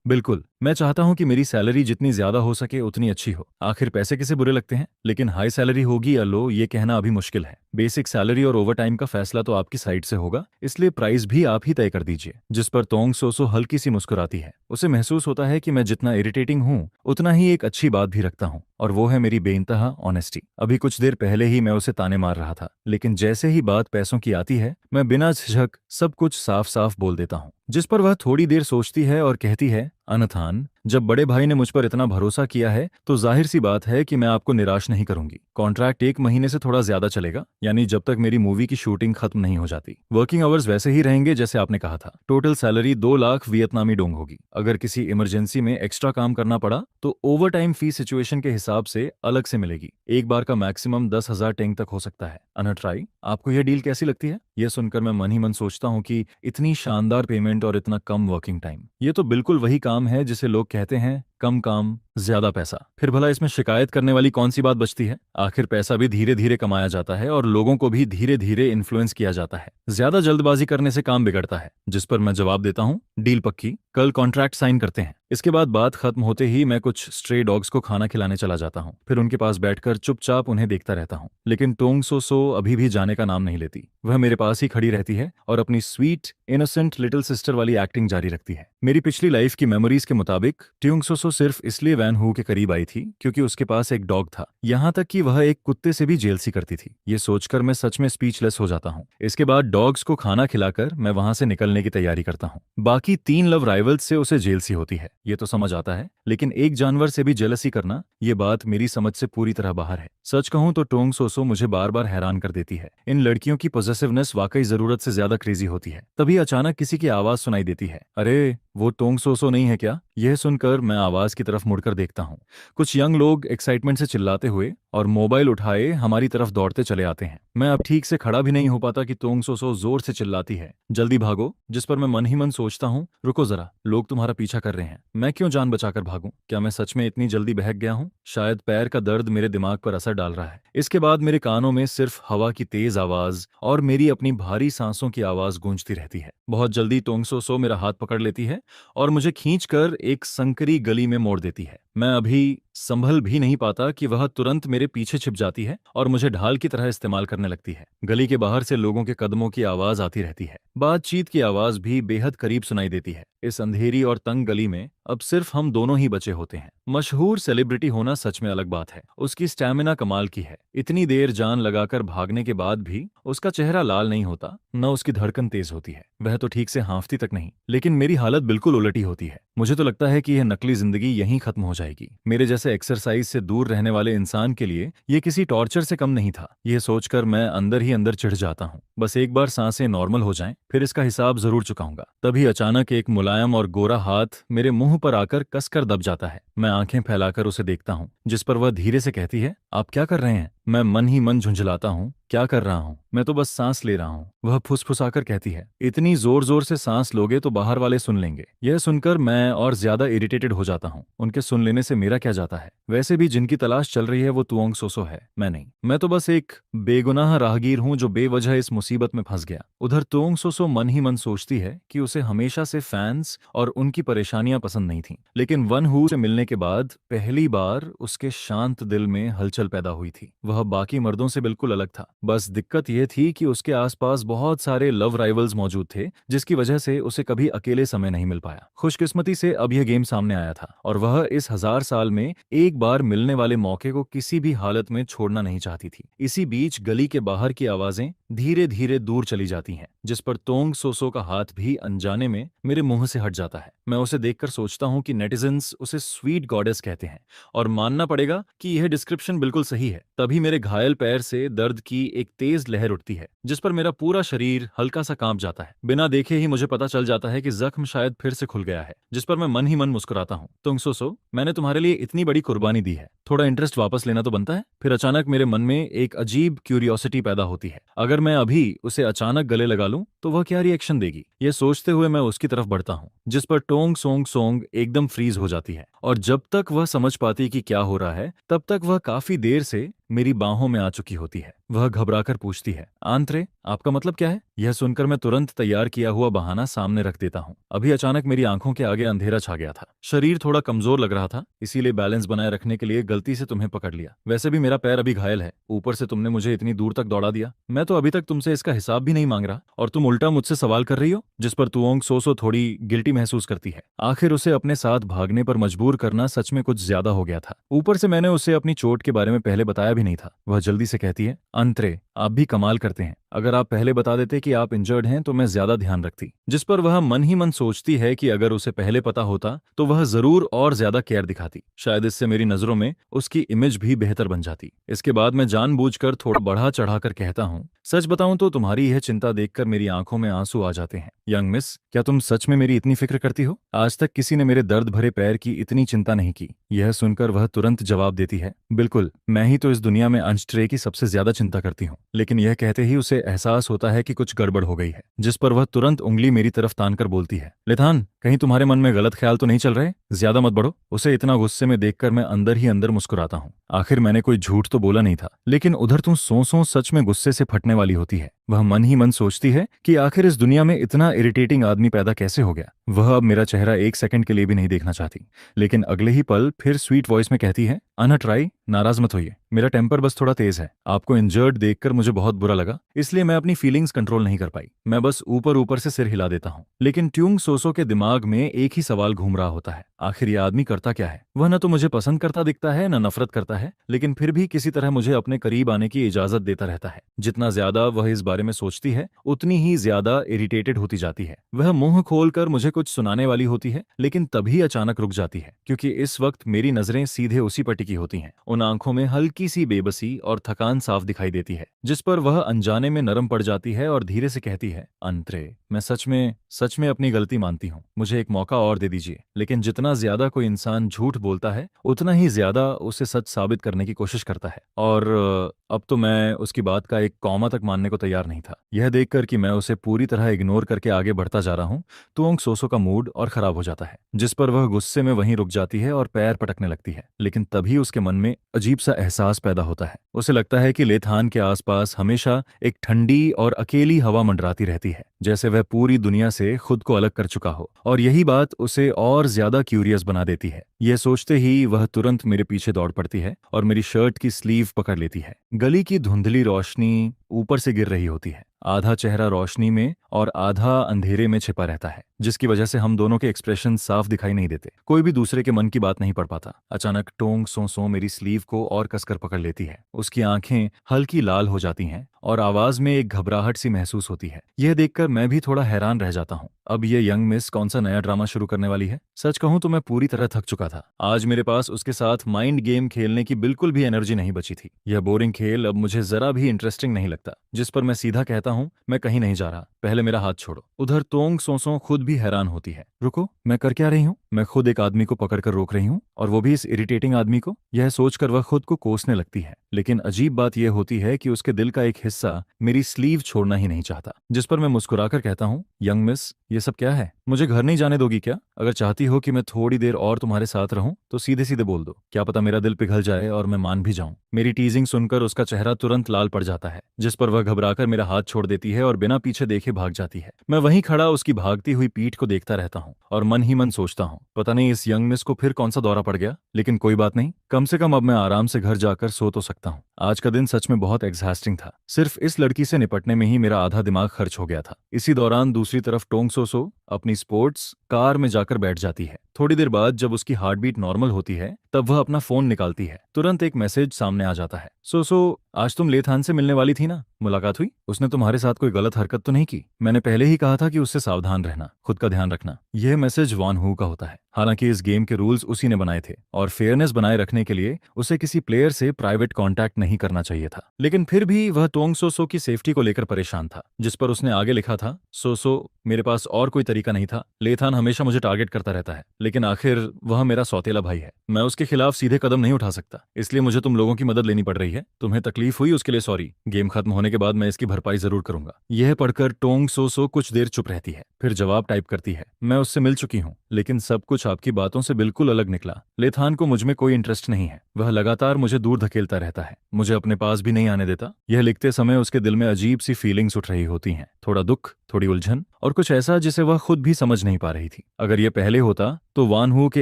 S1: बिल्कुल, मैं चाहता हूँ कि मेरी सैलरी जितनी ज्यादा हो सके उतनी अच्छी हो। आखिर पैसे किसे बुरे लगते हैं, लेकिन हाई सैलरी होगी या लो ये कहना अभी मुश्किल है। बेसिक सैलरी और ओवरटाइम का फैसला तो आपकी साइड से होगा, इसलिए प्राइस भी आप ही तय कर दीजिए। जिस पर तोंग सोसो हल्की सी मुस्कुराती है। उसे महसूस होता है कि मैं जितना इरिटेटिंग हूँ उतना ही एक अच्छी बात भी रखता हूँ, और वो है मेरी बेइंतहा ऑनेस्टी। अभी कुछ देर पहले ही मैं उसे ताने मार रहा था, लेकिन जैसे ही बात पैसों की आती है मैं बिना झिझक सब कुछ साफ साफ बोल देता हूँ। जिस पर वह थोड़ी देर सोचती है और कहती है, अनथान, जब बड़े भाई ने मुझ पर इतना भरोसा किया है तो जाहिर सी बात है कि मैं आपको निराश नहीं करूंगी। कॉन्ट्रैक्ट 1 महीने से थोड़ा ज्यादा चलेगा, यानी जब तक मेरी मूवी की शूटिंग खत्म नहीं हो जाती। वर्किंग आवर्स वैसे ही रहेंगे जैसे आपने कहा था। टोटल सैलरी 2 लाख वियतनामी डोंग होगी। अगर किसी इमरजेंसी में एक्स्ट्रा काम करना पड़ा तो ओवर टाइम फी सिचुएशन के हिसाब से अलग से मिलेगी। एक बार का मैक्सिमम 10,000 टेंग तक हो सकता है। अनट्राई, आपको यह डील कैसी लगती है? यह सुनकर मैं मन ही मन सोचता हूँ कि इतनी शानदार पेमेंट और इतना कम वर्किंग टाइम, ये तो बिल्कुल वही काम है जिसे लोग कहते हैं कम काम ज्यादा पैसा। फिर भला इसमें शिकायत करने वाली कौन सी बात बचती है? आखिर पैसा भी धीरे धीरे कमाया जाता है और लोगों को भी धीरे धीरे इन्फ्लुएंस किया जाता है। ज्यादा जल्दबाजी करने से काम बिगड़ता है। जिस पर मैं जवाब देता हूँ, डील पक्की, कल कॉन्ट्रैक्ट साइन करते हैं। इसके बाद बात खत्म होते ही मैं कुछ स्ट्रे डॉग्स को खाना खिलाने चला जाता हूँ। फिर उनके पास बैठकर चुपचाप उन्हें देखता रहता हूँ। लेकिन टोंग सोसो अभी भी जाने का नाम नहीं लेती। वह मेरे पास ही खड़ी रहती है और अपनी स्वीट इनोसेंट लिटिल सिस्टर वाली एक्टिंग जारी रखती है। मेरी पिछली लाइफ की मेमोरीज के मुताबिक ट्यूंग सोसो सिर्फ इसलिए वैन हू के करीब आई थी क्योंकि उसके पास एक डॉग था। यहाँ तक कि वह एक कुत्ते से भी जेलसी करती थी। ये सोचकर मैं सच में स्पीचलेस हो जाता हूँ। इसके बाद डॉग्स को खाना खिलाकर मैं वहां से निकलने की तैयारी करता हूँ। बाकी 3 लव राइवल्स से उसे जेलसी होती है, ये तो समझ आता है, लेकिन एक जानवर से भी जेलसी करना, ये बात मेरी समझ से पूरी तरह बाहर है। सच कहूं तो टोंग सोसो मुझे बार बार हैरान कर देती है। इन लड़कियों की पॉसेसिवनेस वाकई जरूरत से ज्यादा क्रेजी होती है। तभी अचानक किसी की आवाज सुनाई देती है। अरे, वो टोंग सोसो नहीं है क्या? यह सुनकर मैं आवाज की तरफ मुड़कर देखता हूँ। कुछ यंग लोग एक्साइटमेंट से चिल्लाते हुए और मोबाइल उठाए हमारी तरफ दौड़ते चले आते हैं। मैं अब ठीक से खड़ा भी नहीं हो पाता कि टोंग सोसो जोर से चिल्लाती है, जल्दी भागो। जिस पर मैं मन ही मन सोचता हूँ, रुको जरा, लोग तुम्हारा पीछा कर रहे हैं। मैं क्यों जान बचाकर भागूं? क्या मैं सच में इतनी जल्दी बहक गया हूँ? शायद पैर का दर्द मेरे दिमाग पर असर डाल रहा है। इसके बाद मेरे कानों में सिर्फ हवा की तेज आवाज और मेरी अपनी भारी सांसों की आवाज गूंजती रहती है। बहुत जल्दी टोंग सोसो मेरा हाथ पकड़ लेती है और मुझे खींचकर एक संकरी गली में मोड़ देती है। मैं अभी संभल भी नहीं पाता कि वह तुरंत मेरे पीछे छिप जाती है और मुझे ढाल की तरह इस्तेमाल करने लगती है। गली के बाहर से लोगों के कदमों की आवाज आती रहती है। बातचीत की आवाज भी बेहद करीब सुनाई देती है। इस अंधेरी और तंग गली में अब सिर्फ हम दोनों ही बचे होते हैं। मशहूर सेलिब्रिटी होना सच में अलग बात है। उसकी स्टैमिना कमाल की है। इतनी देर जान लगाकर भागने के बाद भी उसका चेहरा लाल नहीं होता, न उसकी धड़कन तेज होती है। वह तो ठीक से हाँफती तक नहीं। लेकिन मेरी हालत बिल्कुल उलटी होती है। मुझे तो लगता है कि यह नकली जिंदगी यहीं खत्म हो जाएगी। मेरे जैसे एक्सरसाइज से दूर रहने वाले इंसान के लिए ये किसी टॉर्चर से कम नहीं था। यह सोचकर मैं अंदर ही अंदर चिढ़ जाता हूँ। बस एक बार सांसें नॉर्मल हो जाएं, फिर इसका हिसाब जरूर चुकाऊंगा। तभी अचानक एक मुलायम और गोरा हाथ मेरे मुंह पर आकर कसकर दब जाता है। मैं आंखें फैलाकर उसे देखता हूँ, जिस पर वह धीरे से कहती है, आप क्या कर रहे हैं? मैं मन ही मन झुंझलाता हूँ, क्या कर रहा हूँ? मैं तो बस सांस ले रहा हूँ। वह फुसफुसाकर कहती है, इतनी जोर जोर से सांस लोगे तो बाहर वाले सुन लेंगे। यह सुनकर मैं और ज्यादा इरिटेटेड हो जाता हूँ। उनके सुन लेने से मेरा क्या जाता है? वैसे भी जिनकी तलाश चल रही है वो तुओंग सोसो है, मैं नहीं। मैं तो बस एक बेगुनाह राहगीर हूँ जो बेवजह इस मुसीबत में फंस गया। उधर तुओंग सोसो मन ही मन सोचती है कि उसे हमेशा से फैंस और उनकी परेशानियां पसंद नहीं थीं, लेकिन वन हू से मिलने के बाद पहली बार उसके शांत दिल में हलचल पैदा हुई थी। वह बाकी मर्दों से बिल्कुल अलग था। बस दिक्कत यह थी कि उसके आसपास बहुत सारे लव राइवल्स मौजूद थे, जिसकी वजह से उसे कभी अकेले समय नहीं मिल पाया। खुशकिस्मती से अब यह गेम सामने आया था और वह इस 1000 साल में एक बार मिलने वाले मौके को किसी भी हालत में छोड़ना नहीं चाहती थी। इसी बीच गली के बाहर की आवाजें धीरे धीरे दूर चली जाती हैं, जिस पर तोंग सोसो का हाथ भी अनजाने में मेरे मुंह से हट जाता है। मैं उसे देखकर सोचता हूँ कि नेटिजन्स उसे स्वीट गॉडेस कहते हैं, और मानना पड़ेगा कि यह डिस्क्रिप्शन बिल्कुल सही है। तभी मेरे घायल पैर से दर्द की एक तेज लहर उठती है, जिस पर मेरा पूरा शरीर हल्का सा कांप जाता है। बिना देखे ही मुझे पता चल जाता है कि जख्म शायद फिर से खुल गया है, जिस पर मैं मन ही मन मुस्कुराता हूँ। तोंग सोसो, मैंने तुम्हारे लिए इतनी बड़ी कुर्बानी दी है, थोड़ा इंटरेस्ट वापस लेना तो बनता है। फिर अचानक मेरे मन में एक अजीब क्यूरियोसिटी पैदा होती है। अगर मैं अभी उसे अचानक गले लगा लूं तो वह क्या रिएक्शन देगी? यह सोचते हुए मैं उसकी तरफ बढ़ता हूं, जिस पर टोंग सोंग सोंग एकदम फ्रीज हो जाती है, और जब तक वह समझ पाती कि क्या हो रहा है तब तक वह काफी देर से मेरी बाहों में आ चुकी होती है। वह घबराकर पूछती है, आंत्रे, आपका मतलब क्या है? यह सुनकर मैं तुरंत तैयार किया हुआ बहाना सामने रख देता हूँ। अभी अचानक मेरी आंखों के आगे अंधेरा छा गया था। शरीर थोड़ा कमजोर लग रहा था, इसीलिए बैलेंस बनाए रखने के लिए गलती से तुम्हें पकड़ लिया। वैसे भी मेरा पैर अभी घायल है, ऊपर से तुमने मुझे इतनी दूर तक दौड़ा दिया। मैं तो अभी तक तुमसे इसका हिसाब भी नहीं मांग रहा, और तुम उल्टा मुझसे सवाल कर रही हो, जिस पर तुओंग सोसो थोड़ी गिल्टी महसूस करती है। आखिर उसे अपने साथ भागने पर मजबूर करना सच में कुछ ज्यादा हो गया था। ऊपर से मैंने उसे अपनी चोट के बारे में पहले बताया भी नहीं था। वह जल्दी से कहती है, अंतरे, आप भी कमाल करते हैं। अगर आप पहले बता देते कि आप इंजर्ड हैं तो मैं ज्यादा ध्यान रखती। जिस पर वह मन ही मन सोचती है कि अगर उसे पहले पता होता तो वह जरूर और ज्यादा केयर दिखाती। शायद इससे मेरी नजरों में उसकी इमेज भी बेहतर बन जाती। इसके बाद मैं जानबूझकर थोड़ा बढ़ा चढ़ाकर कहता हूँ, सच बताऊं तो तुम्हारी यह चिंता देखकर मेरी आंखों में आंसू आ जाते हैं। यंग मिस, क्या तुम सच में मेरी इतनी फिक्र करती हो? आज तक किसी ने मेरे दर्द भरे पैर की इतनी चिंता नहीं की। यह सुनकर वह तुरंत जवाब देती है, बिल्कुल, मैं ही तो इस दुनिया में अंश ट्रे की सबसे ज्यादा चिंता करती हूँ। लेकिन यह कहते ही उसे एहसास होता है कि कुछ गड़बड़ हो गई है, जिस पर वह तुरंत उंगली मेरी तरफ तानकर बोलती है, लेथान, कहीं तुम्हारे मन में गलत ख्याल तो नहीं चल रहे? ज्यादा मत बढ़ो। उसे इतना गुस्से में देखकर मैं अंदर ही अंदर मुस्कुराता हूँ। आखिर मैंने कोई झूठ तो बोला नहीं था, लेकिन उधर तुम सो सच में गुस्से से फटने वाली होती है। वह मन ही मन सोचती है कि आखिर इस दुनिया में इतना इरिटेटिंग आदमी पैदा कैसे हो गया। वह अब मेरा चेहरा एक सेकंड के लिए भी नहीं देखना चाहती, लेकिन अगले ही पल फिर स्वीट वॉइस में कहती है, अनहट राई, नाराज मत होइए, मेरा टेम्पर बस थोड़ा तेज है। आपको इंजर्ड देखकर मुझे बहुत बुरा लगा, इसलिए मैं अपनी फीलिंग्स कंट्रोल नहीं कर पाई। मैं बस ऊपर ऊपर से सिर हिला देता हूँ। लेकिन ट्यूंग सोसो के दिमाग में एक ही सवाल घूम रहा होता है, आखिर यह आदमी करता क्या है? वह न तो मुझे पसंद करता दिखता है, न नफरत करता है, लेकिन फिर भी किसी तरह मुझे अपने करीब आने की इजाजत देता रहता है। जितना ज्यादा वह इस बारे में सोचती है, उतनी ही ज्यादा इरिटेटेड होती जाती है। वह मुंह खोलकर मुझे कुछ सुनाने वाली होती है, लेकिन तभी अचानक रुक जाती है, क्योंकि इस वक्त मेरी नजरें सीधे उसी पर टिकी होती हैं। उन आंखों में हल्की सी बेबसी और थकान साफ दिखाई देती है, जिस पर वह अनजाने में नरम पड़ जाती है और धीरे से कहती है, अंतरे, मैं सच में अपनी गलती मानती हूँ। मुझे एक मौका और दे दीजिए। लेकिन जितना ज्यादा कोई इंसान झूठ बोलता है, उतना ही ज्यादा उसे सच साबित करने की कोशिश करता है। और अब तो मैं उसकी बात का एक कौमा तक मानने को तैयार नहीं था। यह देखकर कि मैं उसे पूरी तरह इग्नोर करके आगे बढ़ता जा रहा हूँ, तुओंग सोसो का मूड और खराब हो जाता है, जिस पर वह गुस्से में वहीं रुक जाती है और पैर पटकने लगती है। लेकिन तभी उसके मन में अजीब सा एहसास पैदा होता है। उसे लगता है कि लेथान के आसपास हमेशा एक ठंडी और अकेली हवा मंडराती रहती है, जैसे वह पूरी दुनिया से खुद को अलग कर चुका हो। और यही बात उसे और ज्यादा क्यूरियस बना देती है। यह सोचते ही वह तुरंत मेरे पीछे दौड़ पड़ती है और मेरी शर्ट की स्लीव पकड़ लेती है। गली की धुंधली रोशनी ऊपर से गिर रही होती है। आधा चेहरा रोशनी में और आधा अंधेरे में छिपा रहता है, जिसकी वजह से हम दोनों के एक्सप्रेशन साफ दिखाई नहीं देते। कोई भी दूसरे के मन की बात नहीं पढ़ पाता। अचानक टोंग सो मेरी स्लीव को और कसकर पकड़ लेती है। उसकी आंखें हल्की लाल हो जाती हैं और आवाज में एक घबराहट सी महसूस होती है। यह देखकर मैं भी थोड़ा हैरान रह जाता हूँ। अब ये यंग मिस कौन सा नया ड्रामा शुरू करने वाली है? सच कहूं तो मैं पूरी तरह थक चुका था। आज मेरे पास उसके साथ माइंड गेम खेलने की बिल्कुल भी एनर्जी नहीं बची थी। यह बोरिंग खेल अब मुझे जरा भी इंटरेस्टिंग नहीं लगता, जिस पर मैं सीधा कहता हूँ, मैं कहीं नहीं जा रहा, पहले मेरा हाथ छोड़ो। उधर तोंग सोसो खुद भी हैरान होती है। रुको, मैं कर क्या रही हूँ? मैं खुद एक आदमी को पकड़कर रोक रही हूँ, और वो भी इस इरिटेटिंग आदमी को। यह सोचकर वह खुद को कोसने लगती है। लेकिन अजीब बात यह होती है कि उसके दिल का एक हिस्सा मेरी स्लीव छोड़ना ही नहीं चाहता, जिस पर मैं मुस्कुराकर कहता हूँ, यंग मिस, ये सब क्या है? मुझे घर नहीं जाने दोगी क्या? अगर चाहती हो कि मैं थोड़ी देर और तुम्हारे साथ रहूं तो सीधे सीधे बोल दो। क्या पता मेरा दिल पिघल जाए और मैं मान भी जाऊं। मेरी टीजिंग सुनकर उसका चेहरा तुरंत लाल पड़ जाता है, जिस पर वह घबराकर मेरा हाथ छोड़ देती है और बिना पीछे देखे भाग जाती है। मैं वहीं खड़ा उसकी भागती हुई पीठ को देखता रहता हूँ और मन ही मन सोचता हूँ, पता नहीं इस यंग मिस को फिर कौन सा दौरा पड़ गया। लेकिन कोई बात नहीं, कम से कम अब मैं आराम से घर जाकर सो तो सकता हूँ। आज का दिन सच में बहुत एग्जॉस्टिंग था। सिर्फ इस लड़की से निपटने में ही मेरा आधा दिमाग खर्च हो गया था। इसी दौरान दूसरी तरफ टोंग सोसो अपनी स्पोर्ट्स कार में जाकर बैठ जाती है। थोड़ी देर बाद जब उसकी हार्ट बीट नॉर्मल होती है, तब वह अपना फोन निकालती है। तुरंत एक मैसेज सामने आ जाता है, सोसो, आज तुम लेथान से मिलने वाली थी ना? मुलाकात हुई? उसने तुम्हारे साथ कोई गलत हरकत तो नहीं की? मैंने पहले ही कहा था कि उससे सावधान रहना, खुद का ध्यान रखना। यह मैसेज वॉन हू का होता है। हालांकि इस गेम के रूल्स उसी ने बनाए थे और फेयरनेस बनाए रखने के लिए उसे किसी प्लेयर से प्राइवेट कांटेक्ट नहीं करना चाहिए था। लेकिन फिर भी वह तोंग सोसो की सेफ्टी को लेकर परेशान था, जिस पर उसने आगे लिखा था, सोसो, मेरे पास और कोई तरीका नहीं था। लेथान हमेशा मुझे टारगेट करता रहता है, लेकिन आखिर वह मेरा सौतेला भाई है। मैं उसके खिलाफ सीधे कदम नहीं उठा सकता, इसलिए मुझे तुम लोगों की मदद लेनी पड़ रही है। तुम्हें तकलीफ हुई उसके लिए सॉरी। गेम खत्म होने के बाद मैं इसकी भरपाई जरूर करूंगा। यह पढ़कर टोंग सोसो कुछ देर चुप रहती है, फिर जवाब टाइप करती है, मैं उससे मिल चुकी हूँ, लेकिन सब कुछ आपकी बातों से बिल्कुल अलग निकला। लेथान को मुझ में कोई इंटरेस्ट नहीं है। वह लगातार मुझे दूर धकेलता रहता है, मुझे अपने पास भी नहीं आने देता। यह लिखते समय उसके दिल में अजीब सी फीलिंग्स उठ रही होती हैं, थोड़ा दुख, थोड़ी उलझन और कुछ ऐसा जिसे वह खुद भी समझ नहीं पा रही थी। अगर यह पहले होता तो वान हू के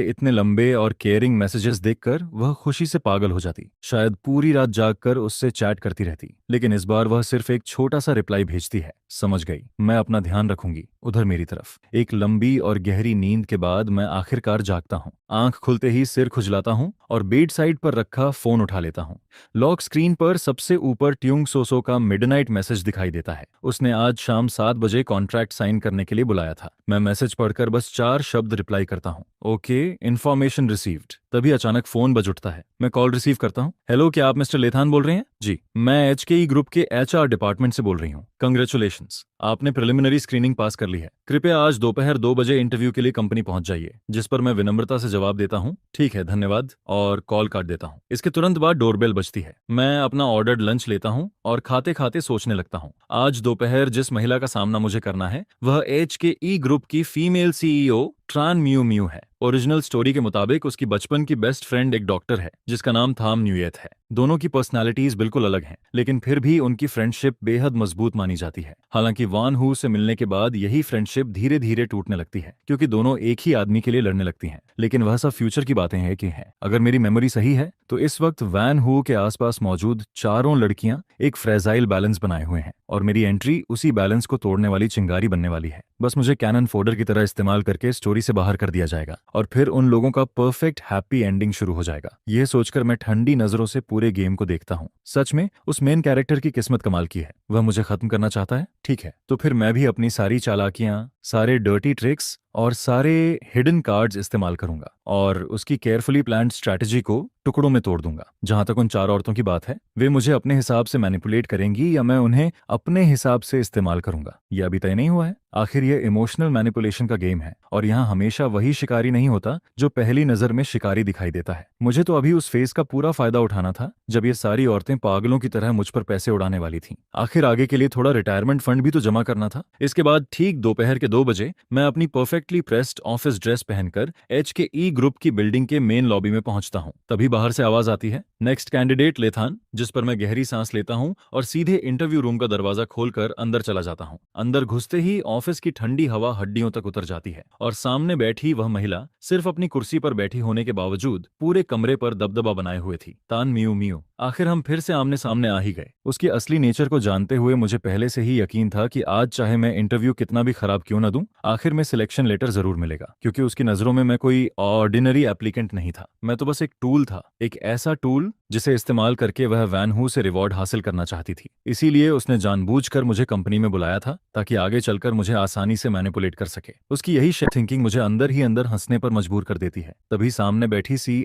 S1: इतने लंबे और केयरिंग मैसेजेस देखकर वह खुशी से पागल हो जाती, शायद पूरी रात जागकर उससे चैट करती रहती। लेकिन इस बार वह सिर्फ एक छोटा सा रिप्लाई भेजती है, समझ गई, मैं अपना ध्यान रखूंगी, उधर मेरी तरफ। एक लंबी और गहरी नींद के बाद मैं आखिरकार जागता हूँ। आंख खुलते ही सिर खुजलाता हूँ और बेड साइड पर रखा फोन उठा लेता हूँ। लॉक स्क्रीन पर सबसे ऊपर ट्यूंग सोसो का मिडनाइट मैसेज दिखाई देता है। उसने आज शाम 7 बजे कॉन्ट्रैक्ट साइन करने के लिए बुलाया था। मैं मैसेज पढ़कर बस 4 शब्द रिप्लाई करता हूँ, ओके, इन्फॉर्मेशन रिसीव्ड। तभी अचानक फोन बज उठता है। मैं कॉल रिसीव करता हूँ। हेलो, क्या आप मिस्टर लेथान बोल रहे हैं? जी, मैं HKE ग्रुप के HR डिपार्टमेंट से बोल रही हूँ। कंग्रेचुलेशंस, आपने प्रिलिमिनरी स्क्रीनिंग पास कर ली है। कृपया आज दोपहर 2 बजे इंटरव्यू के लिए कंपनी पहुंच जाइए। जिस पर मैं विनम्रता से जवाब देता हूँ, ठीक है, धन्यवाद, और कॉल काट देता हूँ। इसके तुरंत बाद डोरबेल बजती है। मैं अपना ऑर्डर्ड लंच लेता हूँ और खाते खाते सोचने लगता हूँ। आज दोपहर जिस महिला का सामना मुझे करना है वह HKE ग्रुप की फीमेल CEO ट्रान म्यू म्यू है। ओरिजिनल स्टोरी के मुताबिक उसकी बचपन की बेस्ट फ्रेंड एक डॉक्टर है जिसका नाम थाम न्यूयेथ है। दोनों की पर्सनालिटीज बिल्कुल अलग हैं, लेकिन फिर भी उनकी फ्रेंडशिप बेहद मजबूत मानी जाती है। हालांकि वान हू से मिलने के बाद यही फ्रेंडशिप धीरे धीरे टूटने लगती है, क्योंकि दोनों एक ही आदमी के लिए लड़ने लगती हैं। लेकिन वह सब फ्यूचर की बातें हैं कि हैं। अगर मेरी मेमोरी सही है तो इस वक्त वैन हू के आसपास मौजूद चारों लड़कियां एक फ्रेजाइल बैलेंस बनाए हुए हैं और मेरी एंट्री उसी बैलेंस को तोड़ने वाली चिंगारी बनने वाली है। बस मुझे कैनन फोल्डर की तरह इस्तेमाल करके स्टोरी से बाहर कर दिया जाएगा और फिर उन लोगों का परफेक्ट हैप्पी एंडिंग शुरू हो जाएगा। यह सोचकर मैं ठंडी नजरों से पूरे गेम को देखता हूँ। सच में उस मेन कैरेक्टर की किस्मत कमाल की है। वह मुझे खत्म करना चाहता है, ठीक है, तो फिर मैं भी अपनी सारी चालाकियां, सारे डर्टी ट्रिक्स और सारे हिडन कार्ड्स इस्तेमाल करूंगा और उसकी केयरफुली प्लान्ड स्ट्रैटेजी को टुकड़ों में तोड़ दूंगा। जहां तक उन 4 औरतों की बात है, वे मुझे अपने हिसाब से मैनिपुलेट करेंगी या मैं उन्हें अपने हिसाब से इस्तेमाल करूंगा, यह अभी तय नहीं हुआ है। आखिर यह इमोशनल मैनिपुलेशन का गेम है और यहाँ हमेशा वही शिकारी नहीं होता जो पहली नजर में शिकारी दिखाई देता है। मुझे तो अभी उस फेज का पूरा फायदा उठाना था जब ये सारी औरतें पागलों की तरह मुझ पर पैसे उड़ाने वाली थीं। आखिर आगे के लिए थोड़ा रिटायरमेंट फंड भी तो जमा करना था। इसके बाद ठीक दोपहर के 2 बजे मैं अपनी परफेक्टली प्रेस्ड ऑफिस ड्रेस पहनकर HKE ग्रुप की बिल्डिंग के मेन लॉबी में पहुंचता हूं। तभी बाहर से आवाज आती है, नेक्स्ट कैंडिडेट लेथान, जिस पर मैं गहरी सांस लेता हूं और सीधे इंटरव्यू रूम का दरवाजा खोलकर अंदर चला जाता हूं। अंदर घुसते ही ऑफिस की ठंडी हवा हड्डियों तक उतर जाती है और सामने बैठी वह महिला सिर्फ अपनी कुर्सी पर बैठी होने के बावजूद पूरे कमरे पर दबदबा बनाए हुए थी। तान म्यू म्यू। आखिर हम फिर से आमने सामने आ ही गए। उसकी असली नेचर को जानते हुए मुझे पहले से ही यकीन था कि आज चाहे मैं इंटरव्यू कितना भी खराब क्यों न दूं, आखिर में सिलेक्शन लेटर जरूर मिलेगा, क्योंकि उसकी नजरों में मैं कोई ऑर्डिनरी एप्लीकेंट नहीं था। मैं तो बस एक टूल था, एक ऐसा टूल जिसे इस्तेमाल करके वह वैन हू से रिवॉर्ड हासिल करना चाहती थी। इसीलिए उसने जानबूझकर मुझे कंपनी में बुलाया था ताकि आगे चलकर मुझे आसानी से मैनिपुलेट कर सके। उसकी यही थिंकिंग मुझे अंदर ही अंदर हंसने पर मजबूर कर देती है। तभी सामने बैठी सी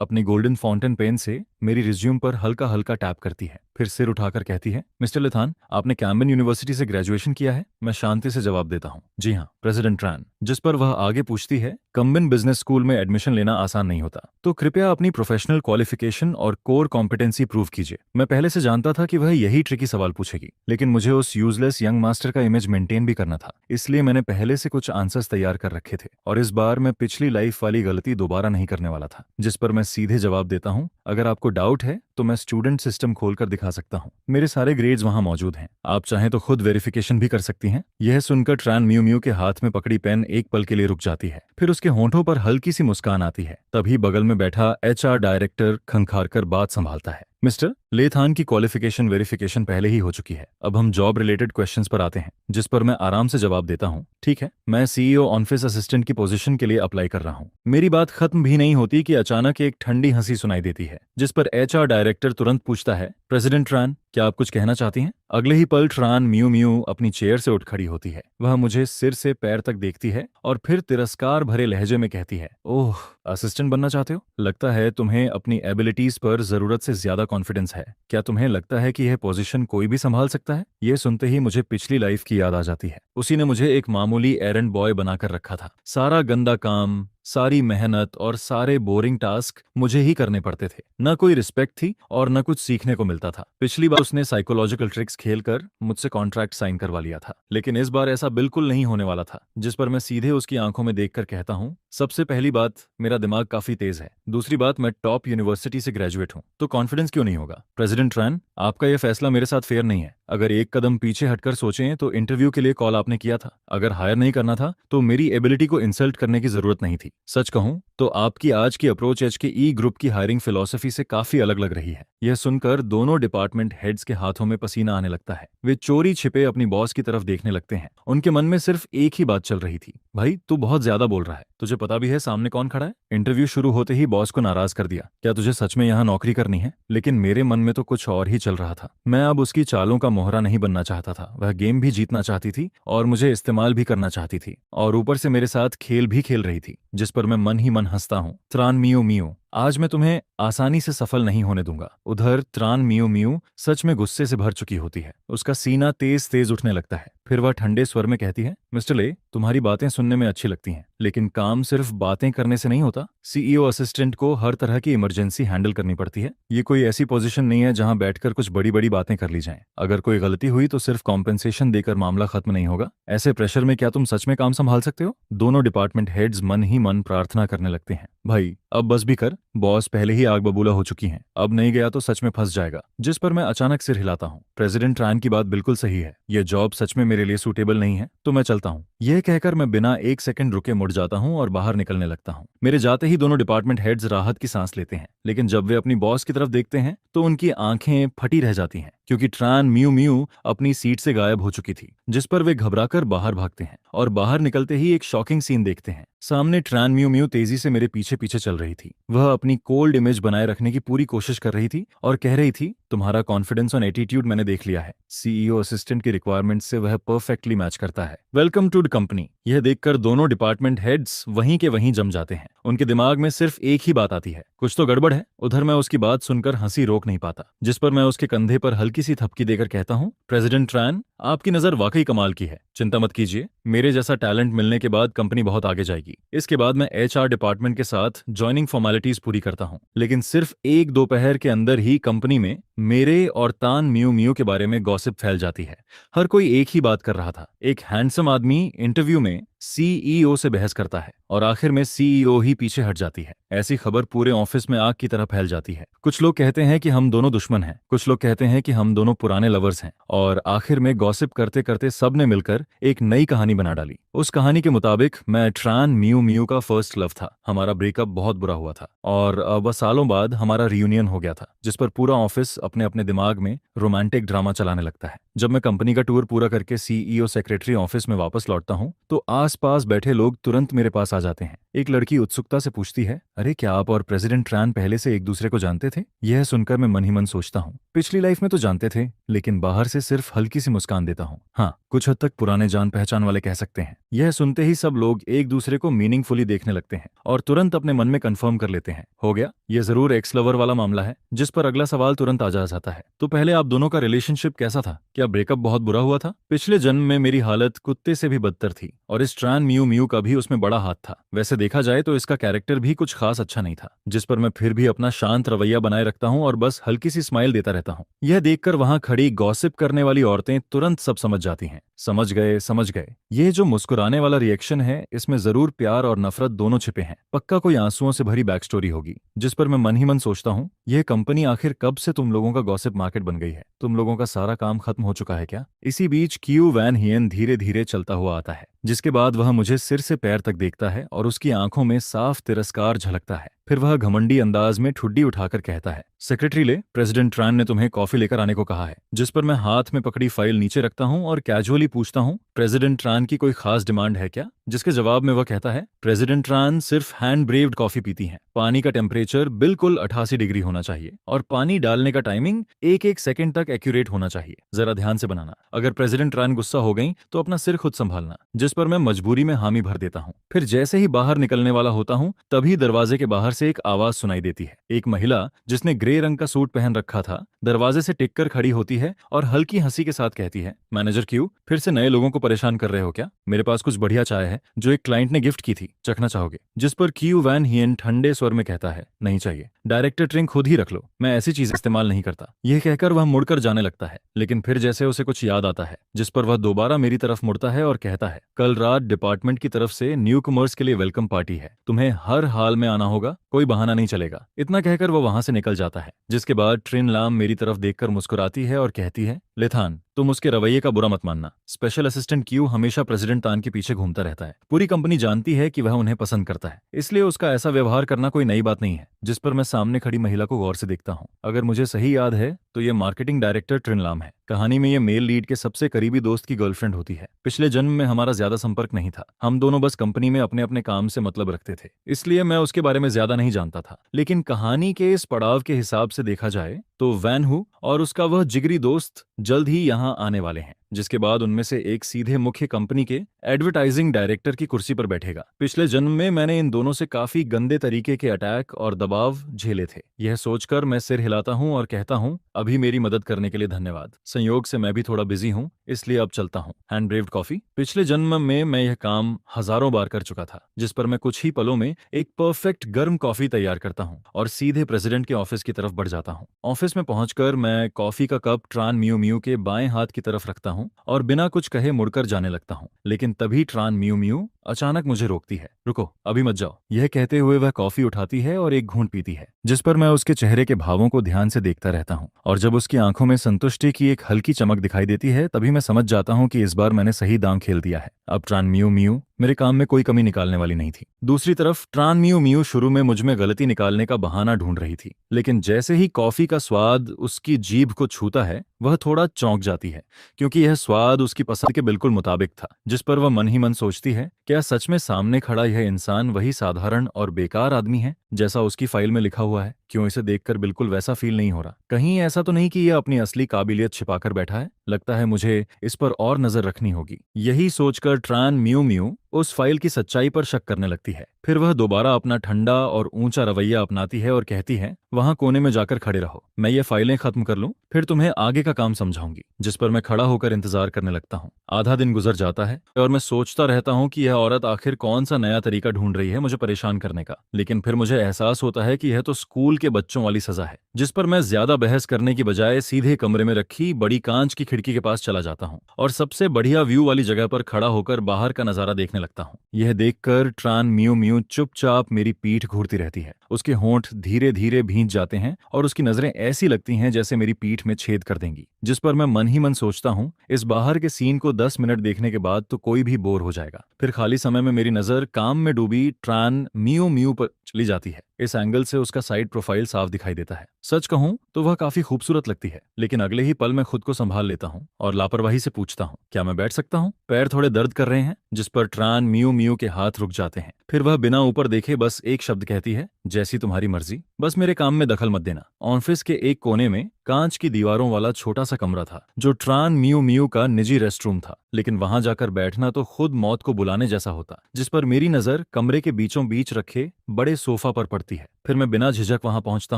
S1: अपनी गोल्डन फाउंटेन पेन से मेरी रिज्यूम पर हल्का हल्का टैप करती है, फिर सिर उठाकर कहती है, मिस्टर लेथान, आपने कैम्बन यूनिवर्सिटी से ग्रेजुएशन किया है? मैं शांति से जवाब देता हूँ, जी हाँ, प्रेसिडेंट ट्रान। जिस पर वह आगे पूछती है, कंबन बिजनेस स्कूल में एडमिशन लेना आसान नहीं होता, तो कृपया अपनी प्रोफेशनल क्वालिफिकेशन और कोर कॉम्पिटेंसी प्रूव कीजिए। मैं पहले से जानता था कि वह यही ट्रिकी सवाल पूछेगी, लेकिन मुझे उस यूजलेस यंग मास्टर का इमेज मेंटेन भी करना था, इसलिए मैंने पहले से कुछ आंसर्स तैयार कर रखे थे और इस बार मैं पिछली लाइफ वाली गलती दोबारा नहीं करने वाला था। जिस पर मैं सीधे जवाब देता हूँ, अगर आपको डाउट है तो मैं स्टूडेंट सिस्टम खोलकर दिखा सकता हूँ, मेरे सारे ग्रेड्स वहां मौजूद हैं, आप चाहें तो खुद वेरिफिकेशन भी कर सकती हैं। यह सुनकर ट्रान म्यू म्यू के हाथ में पकड़ी पेन एक पल के लिए रुक जाती है, फिर उसके होंठों पर हल्की सी मुस्कान आती है। तभी बगल में बैठा HR डायरेक्टर खंखारकर बात संभालता है, मिस्टर लेथान की क्वालिफिकेशन वेरिफिकेशन पहले ही हो चुकी है, अब हम जॉब रिलेटेड क्वेश्चंस पर आते हैं। जिस पर मैं आराम से जवाब देता हूँ, ठीक है, मैं CEO ऑफिस असिस्टेंट की पोजीशन के लिए अप्लाई कर रहा हूँ। मेरी बात खत्म भी नहीं होती कि अचानक एक ठंडी हंसी सुनाई देती है, जिस पर HR डायरेक्टर तुरंत पूछता है, प्रेसिडेंट ट्रान, क्या आप कुछ कहना चाहती हैं? अगले ही पल ट्रान म्यू म्यू अपनी चेयर से उठ खड़ी होती है। वह मुझे सिर से पैर तक देखती है और फिर तिरस्कार भरे लहजे में कहती है, ओह, असिस्टेंट बनना चाहते हो? लगता है तुम्हें अपनी एबिलिटीज पर जरूरत से ज्यादा कॉन्फिडेंस है। क्या तुम्हें लगता है कि यह पोजीशन कोई भी संभाल सकता है? यह सुनते ही मुझे पिछली लाइफ की याद आ जाती है। उसी ने मुझे एक मामूली एरंड बॉय बनाकर रखा था। सारा गंदा काम, सारी मेहनत और सारे बोरिंग टास्क मुझे ही करने पड़ते थे। न कोई रिस्पेक्ट थी और न कुछ सीखने को मिलता था। पिछली बार उसने साइकोलॉजिकल ट्रिक्स खेलकर मुझसे कॉन्ट्रैक्ट साइन करवा लिया था, लेकिन इस बार ऐसा बिल्कुल नहीं होने वाला था। जिस पर मैं सीधे उसकी आंखों में देखकर कहता हूँ, सबसे पहली बात, मेरा दिमाग काफी तेज है। दूसरी बात, मैं टॉप यूनिवर्सिटी से ग्रेजुएट हूँ, तो कॉन्फिडेंस क्यों नहीं होगा? प्रेसिडेंट ट्रैन, आपका यह फैसला मेरे साथ फेयर नहीं है। अगर एक कदम पीछे हटकर सोचें तो इंटरव्यू के लिए कॉल आपने किया था। अगर हायर नहीं करना था तो मेरी एबिलिटी को इंसल्ट करने की जरूरत नहीं थी। सच कहूं तो आपकी आज की अप्रोच HKE ग्रुप की हायरिंग फिलॉसफी से काफी अलग लग रही है। यह सुनकर दोनों डिपार्टमेंट हेड्स के हाथों में पसीना आने लगता है। वे चोरी छिपे अपनी बॉस की तरफ देखने लगते हैं। उनके मन में सिर्फ एक ही बात चल रही थी, भाई तू बहुत ज्यादा बोल रहा है, तुझे पता भी है सामने कौन खड़ा है? इंटरव्यू शुरू होते ही बॉस को नाराज कर दिया, क्या तुझे सच में यहाँ नौकरी करनी है? लेकिन मेरे मन में तो कुछ और ही चल रहा था। मैं अब उसकी चालों का मोहरा नहीं बनना चाहता था। वह गेम भी जीतना चाहती थी और मुझे इस्तेमाल भी करना चाहती थी, और ऊपर से मेरे साथ खेल भी खेल रही थी, जिस पर मैं मन ही मन हंसता हूँ। त्रान मियो मियो, आज मैं तुम्हें आसानी से सफल नहीं होने दूंगा। उधर त्रान मियो मियो सच में गुस्से से भर चुकी होती है। उसका सीना तेज तेज उठने लगता है। फिर वह ठंडे स्वर में कहती है, मिस्टर ले, तुम्हारी बातें सुनने में अच्छी लगती हैं, लेकिन काम सिर्फ बातें करने से नहीं होता। CEO असिस्टेंट को हर तरह की इमरजेंसी हैंडल करनी पड़ती है। ये कोई ऐसी पोजीशन नहीं है जहां बैठकर कुछ बड़ी बड़ी बातें कर ली जाएं। अगर कोई गलती हुई तो सिर्फ कॉम्पेंसेशन देकर मामला खत्म नहीं होगा। ऐसे प्रेशर में क्या तुम सच में काम संभाल सकते हो? दोनों डिपार्टमेंट हेड्स मन ही मन प्रार्थना करने लगते हैं, भाई अब बस भी कर, बॉस पहले ही आग बबूला हो चुकी हैं, अब नहीं गया तो सच में फंस जाएगा। जिस पर मैं अचानक सिर हिलाता हूँ, प्रेसिडेंट ट्रैन की बात बिल्कुल सही है, यह जॉब सच में मेरे लिए सूटेबल नहीं है, तो मैं चलता हूँ। यह कहकर मैं बिना एक सेकंड रुके मुड़ जाता हूँ और बाहर निकलने लगता हूँ। मेरे जाते ही दोनों डिपार्टमेंट हेड्स राहत की सांस लेते हैं, लेकिन जब वे अपनी बॉस की तरफ देखते हैं तो उनकी आंखें फटी रह जाती हैं, क्योंकि ट्रैन म्यू म्यू अपनी सीट से गायब हो चुकी थी। जिस पर वे घबराकर बाहर भागते हैं और बाहर निकलते ही एक शॉकिंग सीन देखते हैं। सामने ट्रैन म्यू म्यू तेजी से मेरे पीछे पीछे चल रही थी। वह अपनी कोल्ड इमेज बनाए रखने की पूरी कोशिश कर रही थी और कह रही थी, तुम्हारा कॉन्फिडेंस और एटीट्यूड मैंने देख लिया है। CEO असिस्टेंट की रिक्वायरमेंट से वह परफेक्टली मैच करता है। Welcome to the company. यह देखकर दोनों डिपार्टमेंट हेड्स वहीं के वहीं जम जाते हैं। उनके दिमाग में सिर्फ एक ही बात आती है, कुछ तो गड़बड़ है। उधर मैं उसकी बात सुनकर हंसी रोक नहीं पाता, जिस पर मैं उसके कंधे पर हल्की सी थपकी देकर कहता हूँ, प्रेसिडेंट ट्रैन, आपकी नजर वाकई कमाल की है। चिंता मत कीजिए, मेरे जैसा टैलेंट मिलने के बाद कंपनी बहुत आगे जाएगी। इसके बाद मैं HR डिपार्टमेंट के साथ ज्वाइनिंग फॉर्मेलिटीज पूरी करता हूँ। लेकिन सिर्फ एक दोपहर के अंदर ही कंपनी में मेरे और तान म्यू म्यू के बारे में गॉसिप फैल जाती है। हर कोई एक ही बात कर रहा था। एक हैंडसम आदमी इंटरव्यू में CEO से बहस करता है और आखिर में CEO ही पीछे हट जाती है। ऐसी खबर पूरे ऑफिस में आग की तरह फैल जाती है। कुछ लोग कहते हैं कि हम दोनों दुश्मन हैं, कुछ लोग कहते हैं कि हम दोनों पुराने लवर्स हैं, और आखिर में गॉसिप करते करते सबने मिलकर एक नई कहानी बना डाली। उस कहानी के मुताबिक मैं ट्रैन म्यू म्यू का फर्स्ट लव था। हमारा ब्रेकअप बहुत बुरा हुआ था और अब सालों बाद हमारा रियूनियन हो गया था, जिस पर पूरा ऑफिस अपने अपने दिमाग में रोमांटिक ड्रामा चलाने लगता है। जब मैं कंपनी का टूर पूरा करके CEO सेक्रेटरी ऑफिस में वापस लौटता हूँ तो आसपास बैठे लोग तुरंत मेरे पास आ जाते हैं। एक लड़की उत्सुकता से पूछती है, अरे क्या आप और प्रेसिडेंट ट्रैन पहले से एक दूसरे को जानते थे? यह सुनकर मैं मन ही मन सोचता हूँ, पिछली लाइफ में तो जानते थे, लेकिन बाहर से सिर्फ हल्की सी मुस्कान देता हूँ। हाँ, कुछ हद तक पुराने जान पहचान वाले कह सकते हैं। यह सुनते ही सब लोग एक दूसरे को मीनिंगफुली देखने लगते हैं और तुरंत अपने मन में कंफर्म कर लेते हैं, हो गया, यह जरूर एक्स लवर वाला मामला है। जिस पर अगला सवाल तुरंत आ जाता है, तो पहले आप दोनों का रिलेशनशिप कैसा था? क्या ब्रेकअप बहुत बुरा हुआ था? पिछले जन्म में मेरी हालत कुत्ते से भी बदतर थी और इस ट्रैन म्यू म्यू का भी उसमें बड़ा हाथ था। वैसे देखा जाए तो इसका कैरेक्टर भी कुछ खास अच्छा नहीं था। जिस पर मैं फिर भी अपना शांत रवैया बनाए रखता हूँ और बस हल्की सी स्माइल देता रहता हूँ। यह देखकर वहां खड़ी गॉसिप करने वाली औरतें तुरंत सब समझ जाती हैं। समझ गए, समझ गए, ये जो मुस्कुराने वाला रिएक्शन है, इसमें जरूर प्यार और नफरत दोनों छिपे हैं। पक्का कोई आंसुओं से भरी बैक स्टोरी होगी। जिस पर मैं मन ही मन सोचता हूँ, यह कंपनी आखिर कब से तुम लोगों का गॉसिप मार्केट बन गई है? तुम लोगों का सारा काम खत्म हो चुका है क्या? इसी बीच क्यू वैन हियन धीरे धीरे चलता हुआ आता है, जिसके बाद वह मुझे सिर से पैर तक देखता है और उसकी आंखों में साफ तिरस्कार झलकता है। फिर वह घमंडी अंदाज में ठुड्डी उठाकर कहता है, सेक्रेटरी ले, प्रेसिडेंट ट्रैन ने तुम्हें कॉफी लेकर आने को कहा है। जिस पर मैं हाथ में पकड़ी फाइल नीचे रखता हूँ और कैजुअली पूछता हूँ, प्रेसिडेंट ट्रैन की कोई खास डिमांड है क्या? जिसके जवाब में वह कहता है, प्रेसिडेंट ट्रैन सिर्फ हैंड ब्रेव्ड कॉफी पीती हैं। पानी का टेम्परेचर बिल्कुल 88 डिग्री होना चाहिए और पानी डालने का टाइमिंग एक एक सेकंड तक एक्यूरेट होना चाहिए। जरा ध्यान से बनाना। अगर प्रेसिडेंट ट्रैन गुस्सा हो गई तो अपना सिर खुद संभालना। जिस पर मैं मजबूरी में हामी भर देता हूँ। फिर जैसे ही बाहर निकलने वाला होता हूँ, तभी दरवाजे के बाहर से एक आवाज सुनाई देती है। एक महिला जिसने ग्रे रंग का सूट पहन रखा था दरवाजे से टिक कर खड़ी होती है और हल्की हंसी के साथ कहती है, मैनेजर क्यू, फिर से नए लोगों को परेशान कर रहे हो क्या? मेरे पास कुछ बढ़िया चाय है जो एक क्लाइंट ने गिफ्ट की थी, चखना चाहोगे? जिस पर क्यू वैन हियन ठंडे स्वर में कहता है, नहीं चाहिए, डायरेक्टर ट्रिंक खुद ही रख लो, मैं ऐसी चीजें इस्तेमाल नहीं करता। यह कहकर वह मुड़कर जाने लगता है, लेकिन फिर जैसे उसे कुछ याद आता है, जिस पर वह दोबारा मेरी तरफ मुड़ता है और कहता है, कल रात डिपार्टमेंट की तरफ से न्यू कमर्स के लिए वेलकम पार्टी है, तुम्हें हर हाल में आना होगा, कोई बहाना नहीं चलेगा। इतना कहकर वह वहां से निकल जाता है, जिसके बाद ट्रिन लाम मेरी तरफ देखकर मुस्कुराती है और कहती है, लेथान, तुम उसके रवैये का बुरा मत मानना। स्पेशल असिस्टेंट क्यू हमेशा प्रेसिडेंट तान के पीछे घूमता रहता है। पूरी कंपनी जानती है कि वह उन्हें पसंद करता है, इसलिए उसका ऐसा व्यवहार करना कोई नई बात नहीं है। जिस पर मैं सामने खड़ी महिला को गौर से देखता हूँ। अगर मुझे सही याद है तो ये मार्केटिंग डायरेक्टर ट्रिनलाम है। कहानी में ये मेल लीड के सबसे करीबी दोस्त की गर्लफ्रेंड होती है। पिछले जन्म में हमारा ज्यादा संपर्क नहीं था, हम दोनों बस कंपनी में अपने अपने काम से मतलब रखते थे, इसलिए मैं उसके बारे में ज्यादा नहीं जानता था। लेकिन कहानी के इस पड़ाव के हिसाब से देखा जाए तो वैन हु और उसका वह जिगरी दोस्त जल्द ही यहाँ आने वाले हैं, जिसके बाद उनमें से एक सीधे मुख्य कंपनी के एडवर्टाइजिंग डायरेक्टर की कुर्सी पर बैठेगा। पिछले जन्म में मैंने इन दोनों से काफी गंदे तरीके के अटैक और दबाव झेले थे। यह सोचकर मैं सिर हिलाता हूँ और कहता हूँ, अभी मेरी मदद करने के लिए धन्यवाद। संयोग से मैं भी थोड़ा बिजी हूँ, इसलिए अब चलता हूँ। Hand brewed coffee. पिछले जन्म में मैं यह काम हजारों बार कर चुका था, जिस पर मैं कुछ ही पलों में एक परफेक्ट गर्म कॉफी तैयार करता हूँ और सीधे प्रेसिडेंट के ऑफिस की तरफ बढ़ जाता हूँ। ऑफिस में पहुंचकर मैं कॉफी का कप ट्रान म्यू म्यू के बाएं हाथ की तरफ रखता हूँ और बिना कुछ कहे मुड़कर जाने लगता हूँ। लेकिन तभी ट्रान म्यू म्यू अचानक मुझे रोकती है। रुको, अभी मत जाओ। यह कहते हुए वह कॉफी उठाती है और एक घूंट पीती है, जिस पर मैं उसके चेहरे के भावों को ध्यान से देखता रहता हूँ। और जब उसकी आंखों में संतुष्टि की एक हल्की चमक दिखाई देती है, तभी मैं समझ जाता हूँ कि इस बार मैंने सही दांव खेल दिया है। अब ट्रान म्यू म्यू मेरे काम में कोई कमी निकालने वाली नहीं थी। दूसरी तरफ ट्रान म्यू म्यू शुरू में मुझमें गलती निकालने का बहाना ढूंढ रही थी, लेकिन जैसे ही कॉफी का स्वाद उसकी जीभ को छूता है, वह थोड़ा चौंक जाती है, क्योंकि यह स्वाद उसकी पसंद के बिल्कुल मुताबिक था। जिस पर वह मन ही मन सोचती है, क्या सच में सामने खड़ा यह इंसान वही साधारण और बेकार आदमी है जैसा उसकी फाइल में लिखा हुआ है? क्यों इसे देखकर बिल्कुल वैसा फील नहीं हो रहा? कहीं ऐसा तो नहीं कि यह अपनी असली काबिलियत छिपाकर बैठा है? लगता है मुझे इस पर और नजर रखनी होगी। यही सोचकर ट्रान म्यू म्यू उस फाइल की सच्चाई पर शक करने लगती है। फिर वह दोबारा अपना ठंडा और ऊंचा रवैया अपनाती है और कहती है, वहां कोने में जाकर खड़े रहो, मैं ये फाइलें खत्म कर लूं, फिर तुम्हें आगे का काम समझाऊंगी। जिस पर मैं खड़ा होकर इंतजार करने लगता हूँ। आधा दिन गुजर जाता है और मैं सोचता रहता हूँ कि यह औरत आखिर कौन सा नया तरीका ढूंढ रही है मुझे परेशान करने का। लेकिन फिर मुझे एहसास होता है कि यह तो स्कूल के बच्चों वाली सजा है। जिस पर मैं ज्यादा बहस करने की बजाय सीधे कमरे में रखी बड़ी कांच की खिड़की के पास चला जाता हूँ और सबसे बढ़िया व्यू वाली जगह पर खड़ा होकर बाहर का नजारा देखने लगता हूँ। यह देखकर ट्रान म्यू म्यू चुपचाप मेरी पीठ घूरती रहती है। उसके होंठ धीरे धीरे भींच जाते हैं और उसकी नजरें ऐसी लगती हैं जैसे मेरी पीठ में छेद कर देंगी। जिस पर मैं मन ही मन सोचता हूँ, इस बाहर के सीन को 10 मिनट देखने के बाद तो कोई भी बोर हो जाएगा। फिर खाली समय में मेरी नजर काम में डूबी ट्रान म्यू म्यू पर चली जाती है। इस एंगल से उसका साइड प्रोफाइल साफ दिखाई देता है। सच कहूं तो वह काफी खूबसूरत लगती है, लेकिन अगले ही पल मैं खुद को संभाल लेता हूं और लापरवाही से पूछता हूं, क्या मैं बैठ सकता हूं? पैर थोड़े दर्द कर रहे हैं। जिस पर ट्रान म्यू म्यू के हाथ रुक जाते हैं। फिर वह बिना ऊपर देखे बस एक शब्द कहती है, जैसी तुम्हारी मर्जी, बस मेरे काम में दखल मत देना। ऑफिस के एक कोने में कांच की दीवारों वाला छोटा सा कमरा था, जो ट्रान म्यू म्यू का निजी रेस्टरूम था, लेकिन वहां जाकर बैठना तो खुद मौत को बुलाने जैसा होता। जिस पर मेरी नजर कमरे के बीचों बीच रखे बड़े सोफा पर पड़ती है। फिर मैं बिना झिझक वहां पहुंचता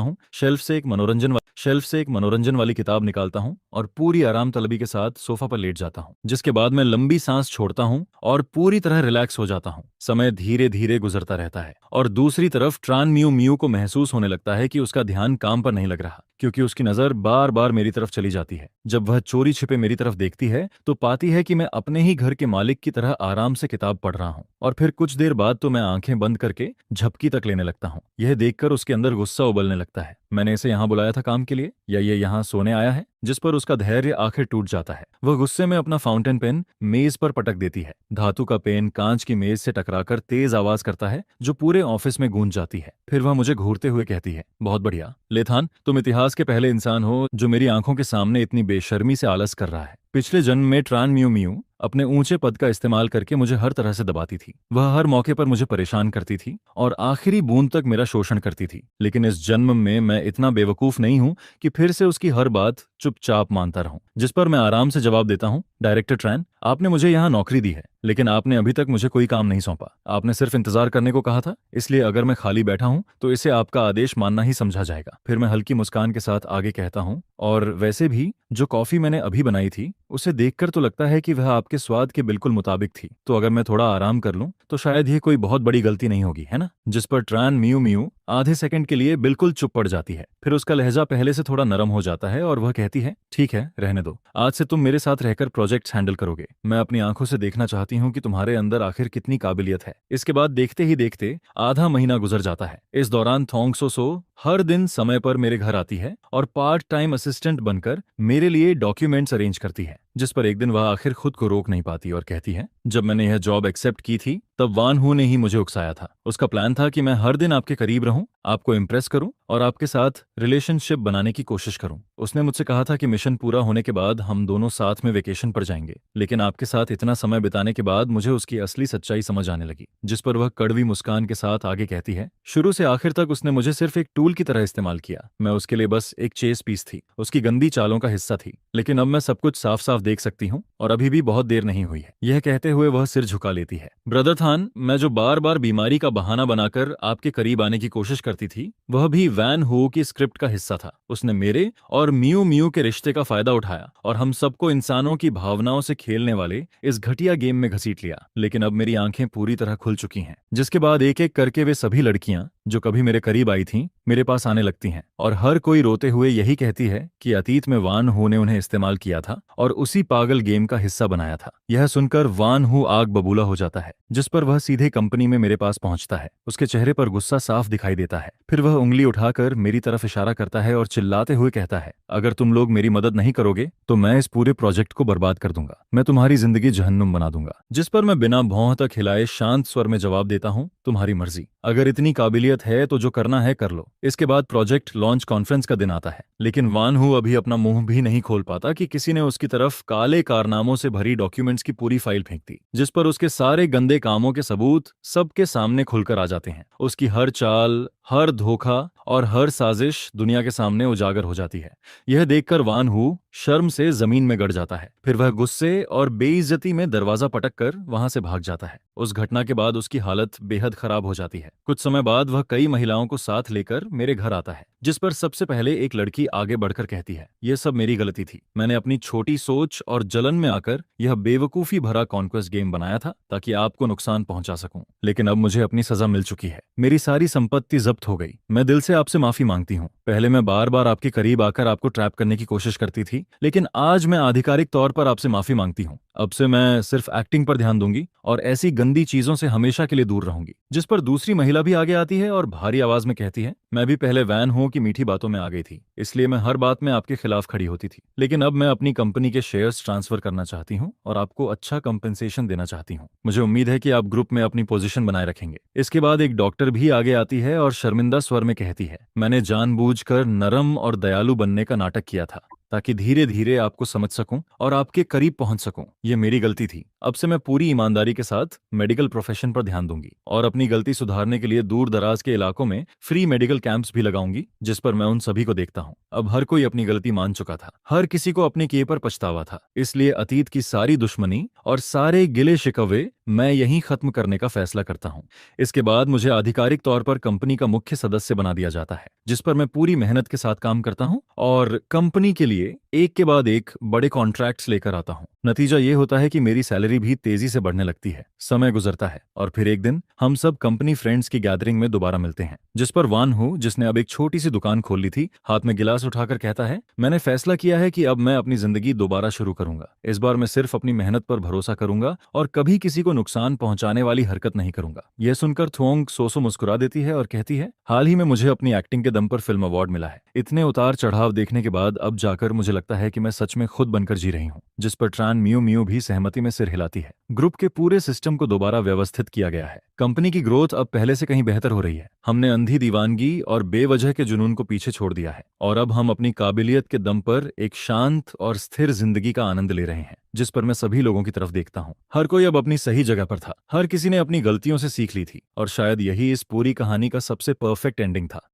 S1: हूं, शेल्फ से एक मनोरंजन वाली किताब निकालता हूं और पूरी आराम तलबी के साथ सोफा पर लेट जाता हूं। जिसके बाद मैं लंबी सांस छोड़ता हूं और पूरी तरह रिलैक्स हो जाता हूं। समय धीरे धीरे गुजरता रहता है और दूसरी तरफ ट्रान म्यू म्यू को महसूस होने लगता है कि उसका ध्यान काम पर नहीं लग रहा, क्योंकि उसकी नजर बार बार मेरी तरफ चली जाती है। जब वह चोरी छिपे मेरी तरफ देखती है तो पाती है कि मैं अपने ही घर के मालिक की तरह आराम से किताब पढ़ रहा हूँ। और फिर कुछ देर बाद तो मैं आंखें बंद करके झपकी तक लेने लगता हूँ। यह देखकर उसके अंदर गुस्सा उबलने लगता है। मैंने इसे यहाँ बुलाया था काम के लिए, या ये यहाँ सोने आया है? जिस पर उसका धैर्य आखिर टूट जाता है। वह गुस्से में अपना फाउंटेन पेन मेज पर पटक देती है। धातु का पेन कांच की मेज से टकराकर तेज आवाज करता है, जो पूरे ऑफिस में गूंज जाती है। फिर वह मुझे घूरते हुए कहती है, बहुत बढ़िया लेथान, तुम इतिहास के पहले इंसान हो जो मेरी आंखों के सामने इतनी बेशर्मी से आलस कर रहा है। पिछले जन्म में ट्रान म्यू म्यू अपने ऊंचे पद का इस्तेमाल करके मुझे हर तरह से दबाती थी। वह हर मौके पर मुझे परेशान करती थी और आखिरी बूंद तक मेरा शोषण करती थी। लेकिन इस जन्म में मैं इतना बेवकूफ नहीं हूं कि फिर से उसकी हर बात चुपचाप मानता रहूं। जिस पर मैं आराम से जवाब देता हूं, डायरेक्टर ट्रैन, आपने मुझे यहाँ नौकरी दी है, लेकिन आपने अभी तक मुझे कोई काम नहीं सौंपा। आपने सिर्फ इंतजार करने को कहा था, इसलिए अगर मैं खाली बैठा हूं तो इसे आपका आदेश मानना ही समझा जाएगा। फिर मैं हल्की मुस्कान के साथ आगे कहता हूं, और वैसे भी जो कॉफी मैंने अभी बनाई थी उसे देखकर तो लगता है कि वह आपके स्वाद के बिल्कुल मुताबिक थी, तो अगर मैं थोड़ा आराम कर लूं तो शायद ये कोई बहुत बड़ी गलती नहीं होगी, है ना? जिस पर ट्रान म्यू म्यू आधे सेकंड के लिए बिल्कुल चुप पड़ जाती है। फिर उसका लहजा पहले से थोड़ा नरम हो जाता है और वह कहती है, ठीक है, रहने दो। आज से तुम मेरे साथ रहकर प्रोजेक्ट्स हैंडल करोगे। मैं अपनी आंखों से देखना चाहती हूँ कि तुम्हारे अंदर आखिर कितनी काबिलियत है। इसके बाद देखते ही देखते आधा महीना गुजर जाता है। इस दौरान थोंग सो सो हर दिन समय पर मेरे घर आती है और पार्ट टाइम असिस्टेंट बनकर मेरे लिए डॉक्यूमेंट्स अरेंज करती है। जिस पर एक दिन वह आखिर खुद को रोक नहीं पाती और कहती है, जब मैंने यह जॉब एक्सेप्ट की थी तब वान हू ने ही मुझे उकसाया था। उसका प्लान था कि मैं हर दिन आपके करीब रहूं, आपको इम्प्रेस करूं और आपके साथ रिलेशनशिप बनाने की कोशिश करूं। उसने मुझसे कहा था कि मिशन पूरा होने के बाद हम दोनों साथ में वेकेशन पर जाएंगे, लेकिन आपके साथ इतना समय बिताने के बाद मुझे उसकी असली सच्चाई समझ आने लगी। जिस पर वह कड़वी मुस्कान के साथ आगे कहती है, शुरू से आखिर तक उसने मुझे सिर्फ एक टूल की तरह इस्तेमाल किया। मैं उसके लिए बस एक चेस पीस थी, उसकी गंदी चालों का हिस्सा थी। लेकिन अब मैं सब कुछ साफ साफ देख सकती हूँ और अभी भी बहुत देर नहीं हुई है। यह कहते हुए वह सिर झुका लेती है। ब्रदर थान, मैं जो बार बार बीमारी का बहाना बनाकर आपके करीब आने की कोशिश करती थी, वह भी वैन हो की स्क्रिप्ट का हिस्सा था। उसने मेरे और म्यू म्यू के रिश्ते का फायदा उठाया और हम सबको इंसानों की भावनाओं से खेलने वाले इस घटिया गेम में घसीट लिया। लेकिन अब मेरी आंखें पूरी तरह खुल चुकी हैं। जिसके बाद एक एक करके वे सभी लड़कियां जो कभी मेरे करीब आई थीं, मेरे पास आने लगती हैं और हर कोई रोते हुए यही कहती है कि अतीत में वान हू ने उन्हें इस्तेमाल किया था और उसी पागल गेम का हिस्सा बनाया था। यह सुनकर वान हू आग बबूला हो जाता है, जिस पर वह सीधे कंपनी में मेरे पास पहुंचता है। उसके चेहरे पर गुस्सा साफ दिखाई देता है। फिर वह उंगली उठाकर मेरी तरफ इशारा करता है और चिल्लाते हुए कहता है, अगर तुम लोग मेरी मदद नहीं करोगे तो मैं इस पूरे प्रोजेक्ट को बर्बाद कर दूंगा। मैं तुम्हारी जिंदगी जहन्नुम बना दूंगा। जिस पर मैं बिना भौं तक हिलाए शांत स्वर में जवाब देता हूँ, तुम्हारी मर्जी। अगर इतनी काबिलियत है तो जो करना है कर लो। इसके बाद प्रोजेक्ट लॉन्च कॉन्फ्रेंस का दिन आता है, लेकिन वान हू अभी अपना मुंह भी नहीं खोल पाता कि किसी ने उसकी तरफ काले कारनामों से भरी डॉक्यूमेंट्स की पूरी फाइल फेंक दी, जिस पर उसके सारे गंदे कामों के सबूत सबके सामने खुलकर आ जाते हैं। उसकी हर चाल, हर धोखा और हर साजिश दुनिया के सामने उजागर हो जाती है। यह देखकर वान हू शर्म से जमीन में गड़ जाता है। फिर वह गुस्से और बेइज्जती में दरवाजा पटक कर वहां से भाग जाता है। उस घटना के बाद उसकी हालत बेहद खराब हो जाती है। कुछ समय बाद वह कई महिलाओं को साथ लेकर मेरे घर आता है, जिस पर सबसे पहले एक लड़की आगे बढ़कर कहती है, यह सब मेरी गलती थी। मैंने अपनी छोटी सोच और जलन में आकर यह बेवकूफी भरा कॉन्क्वेस्ट गेम बनाया था ताकि आपको नुकसान पहुंचा सकूं। लेकिन अब मुझे अपनी सजा मिल चुकी है। मेरी सारी संपत्ति जब्त हो गई। मैं दिल से आपसे माफी मांगती हूँ। पहले मैं बार बार आपके करीब आकर आपको ट्रैप करने की कोशिश करती थी, लेकिन आज मैं आधिकारिक तौर पर आपसे माफी मांगती हूँ। अब से मैं सिर्फ एक्टिंग पर ध्यान दूंगी और ऐसी गंदी चीजों से हमेशा के लिए दूर रहूंगी। जिस पर दूसरी महिला भी आगे आती है और भारी आवाज में कहती है, मैं भी पहले वैन हो की मीठी बातों में आ गई थी, इसलिए मैं हर बात में आपके खिलाफ खड़ी होती थी। लेकिन अब मैं अपनी कंपनी के शेयर्स ट्रांसफर करना चाहती हूँ और आपको अच्छा कंपेंसेशन देना चाहती हूँ। मुझे उम्मीद है कि आप ग्रुप में अपनी पोजीशन बनाए रखेंगे। इसके बाद एक डॉक्टर भी आगे आती है और शर्मिंदा स्वर में कहती है, मैंने जानबूझकर नरम और दयालु बनने का नाटक किया था ताकि धीरे धीरे आपको समझ सकूं और आपके करीब पहुंच सकूं। यह मेरी गलती थी। अब से मैं पूरी ईमानदारी के साथ मेडिकल प्रोफेशन पर ध्यान दूंगी और अपनी गलती सुधारने के लिए दूर दराज के इलाकों में फ्री मेडिकल कैंप्स भी लगाऊंगी, जिस पर मैं उन सभी को देखता हूं। अब हर कोई अपनी गलती मान चुका था। हर किसी को अपने किए पर पछतावा था। इसलिए अतीत की सारी दुश्मनी और सारे गिले शिकवे मैं यहीं खत्म करने का फैसला करता हूं। इसके बाद मुझे आधिकारिक तौर पर कंपनी का मुख्य सदस्य बना दिया जाता है, जिस पर मैं पूरी मेहनत के साथ काम करता हूं और कंपनी के लिए एक के बाद एक बड़े कॉन्ट्रैक्ट्स लेकर आता हूं। नतीजा ये होता है कि मेरी सैलरी भी तेजी से बढ़ने लगती है। समय गुजरता है और फिर एक दिन हम सब कंपनी फ्रेंड्स की गैदरिंग में दोबारा मिलते हैं, जिस पर वान हू, जिसने अब एक छोटी सी दुकान खोल ली थी, हाथ में गिलास उठाकर कहता है, मैंने फैसला किया है कि अब मैं अपनी जिंदगी दोबारा शुरू करूंगा। इस बार मैं सिर्फ अपनी मेहनत पर भरोसा करूंगा और कभी किसी को नुकसान पहुंचाने वाली हरकत नहीं करूंगा। यह सुनकर थोंग सोसो मुस्कुरा देती है और कहती है, हाल ही में मुझे अपनी एक्टिंग के दम पर फिल्म अवार्ड मिला है। इतने उतार चढ़ाव देखने के बाद अब जाकर मुझे लगता है कि मैं सच में खुद बनकर जी रही हूँ। जिस पर ट्रान म्यू म्यू भी सहमति में सिर हिलाती है। ग्रुप के पूरे सिस्टम को दोबारा व्यवस्थित किया गया है। कंपनी की ग्रोथ अब पहले से कहीं बेहतर हो रही है। हमने अंधी दीवानगी और बेवजह के जुनून को पीछे छोड़ दिया है और अब हम अपनी काबिलियत के दम पर एक शांत और स्थिर जिंदगी का आनंद ले रहे हैं। जिस पर मैं सभी लोगों की तरफ देखता हूँ। हर कोई अब अपनी सही जगह पर था। हर किसी ने अपनी गलतियों से सीख ली थी और शायद यही इस पूरी कहानी का सबसे परफेक्ट एंडिंग था।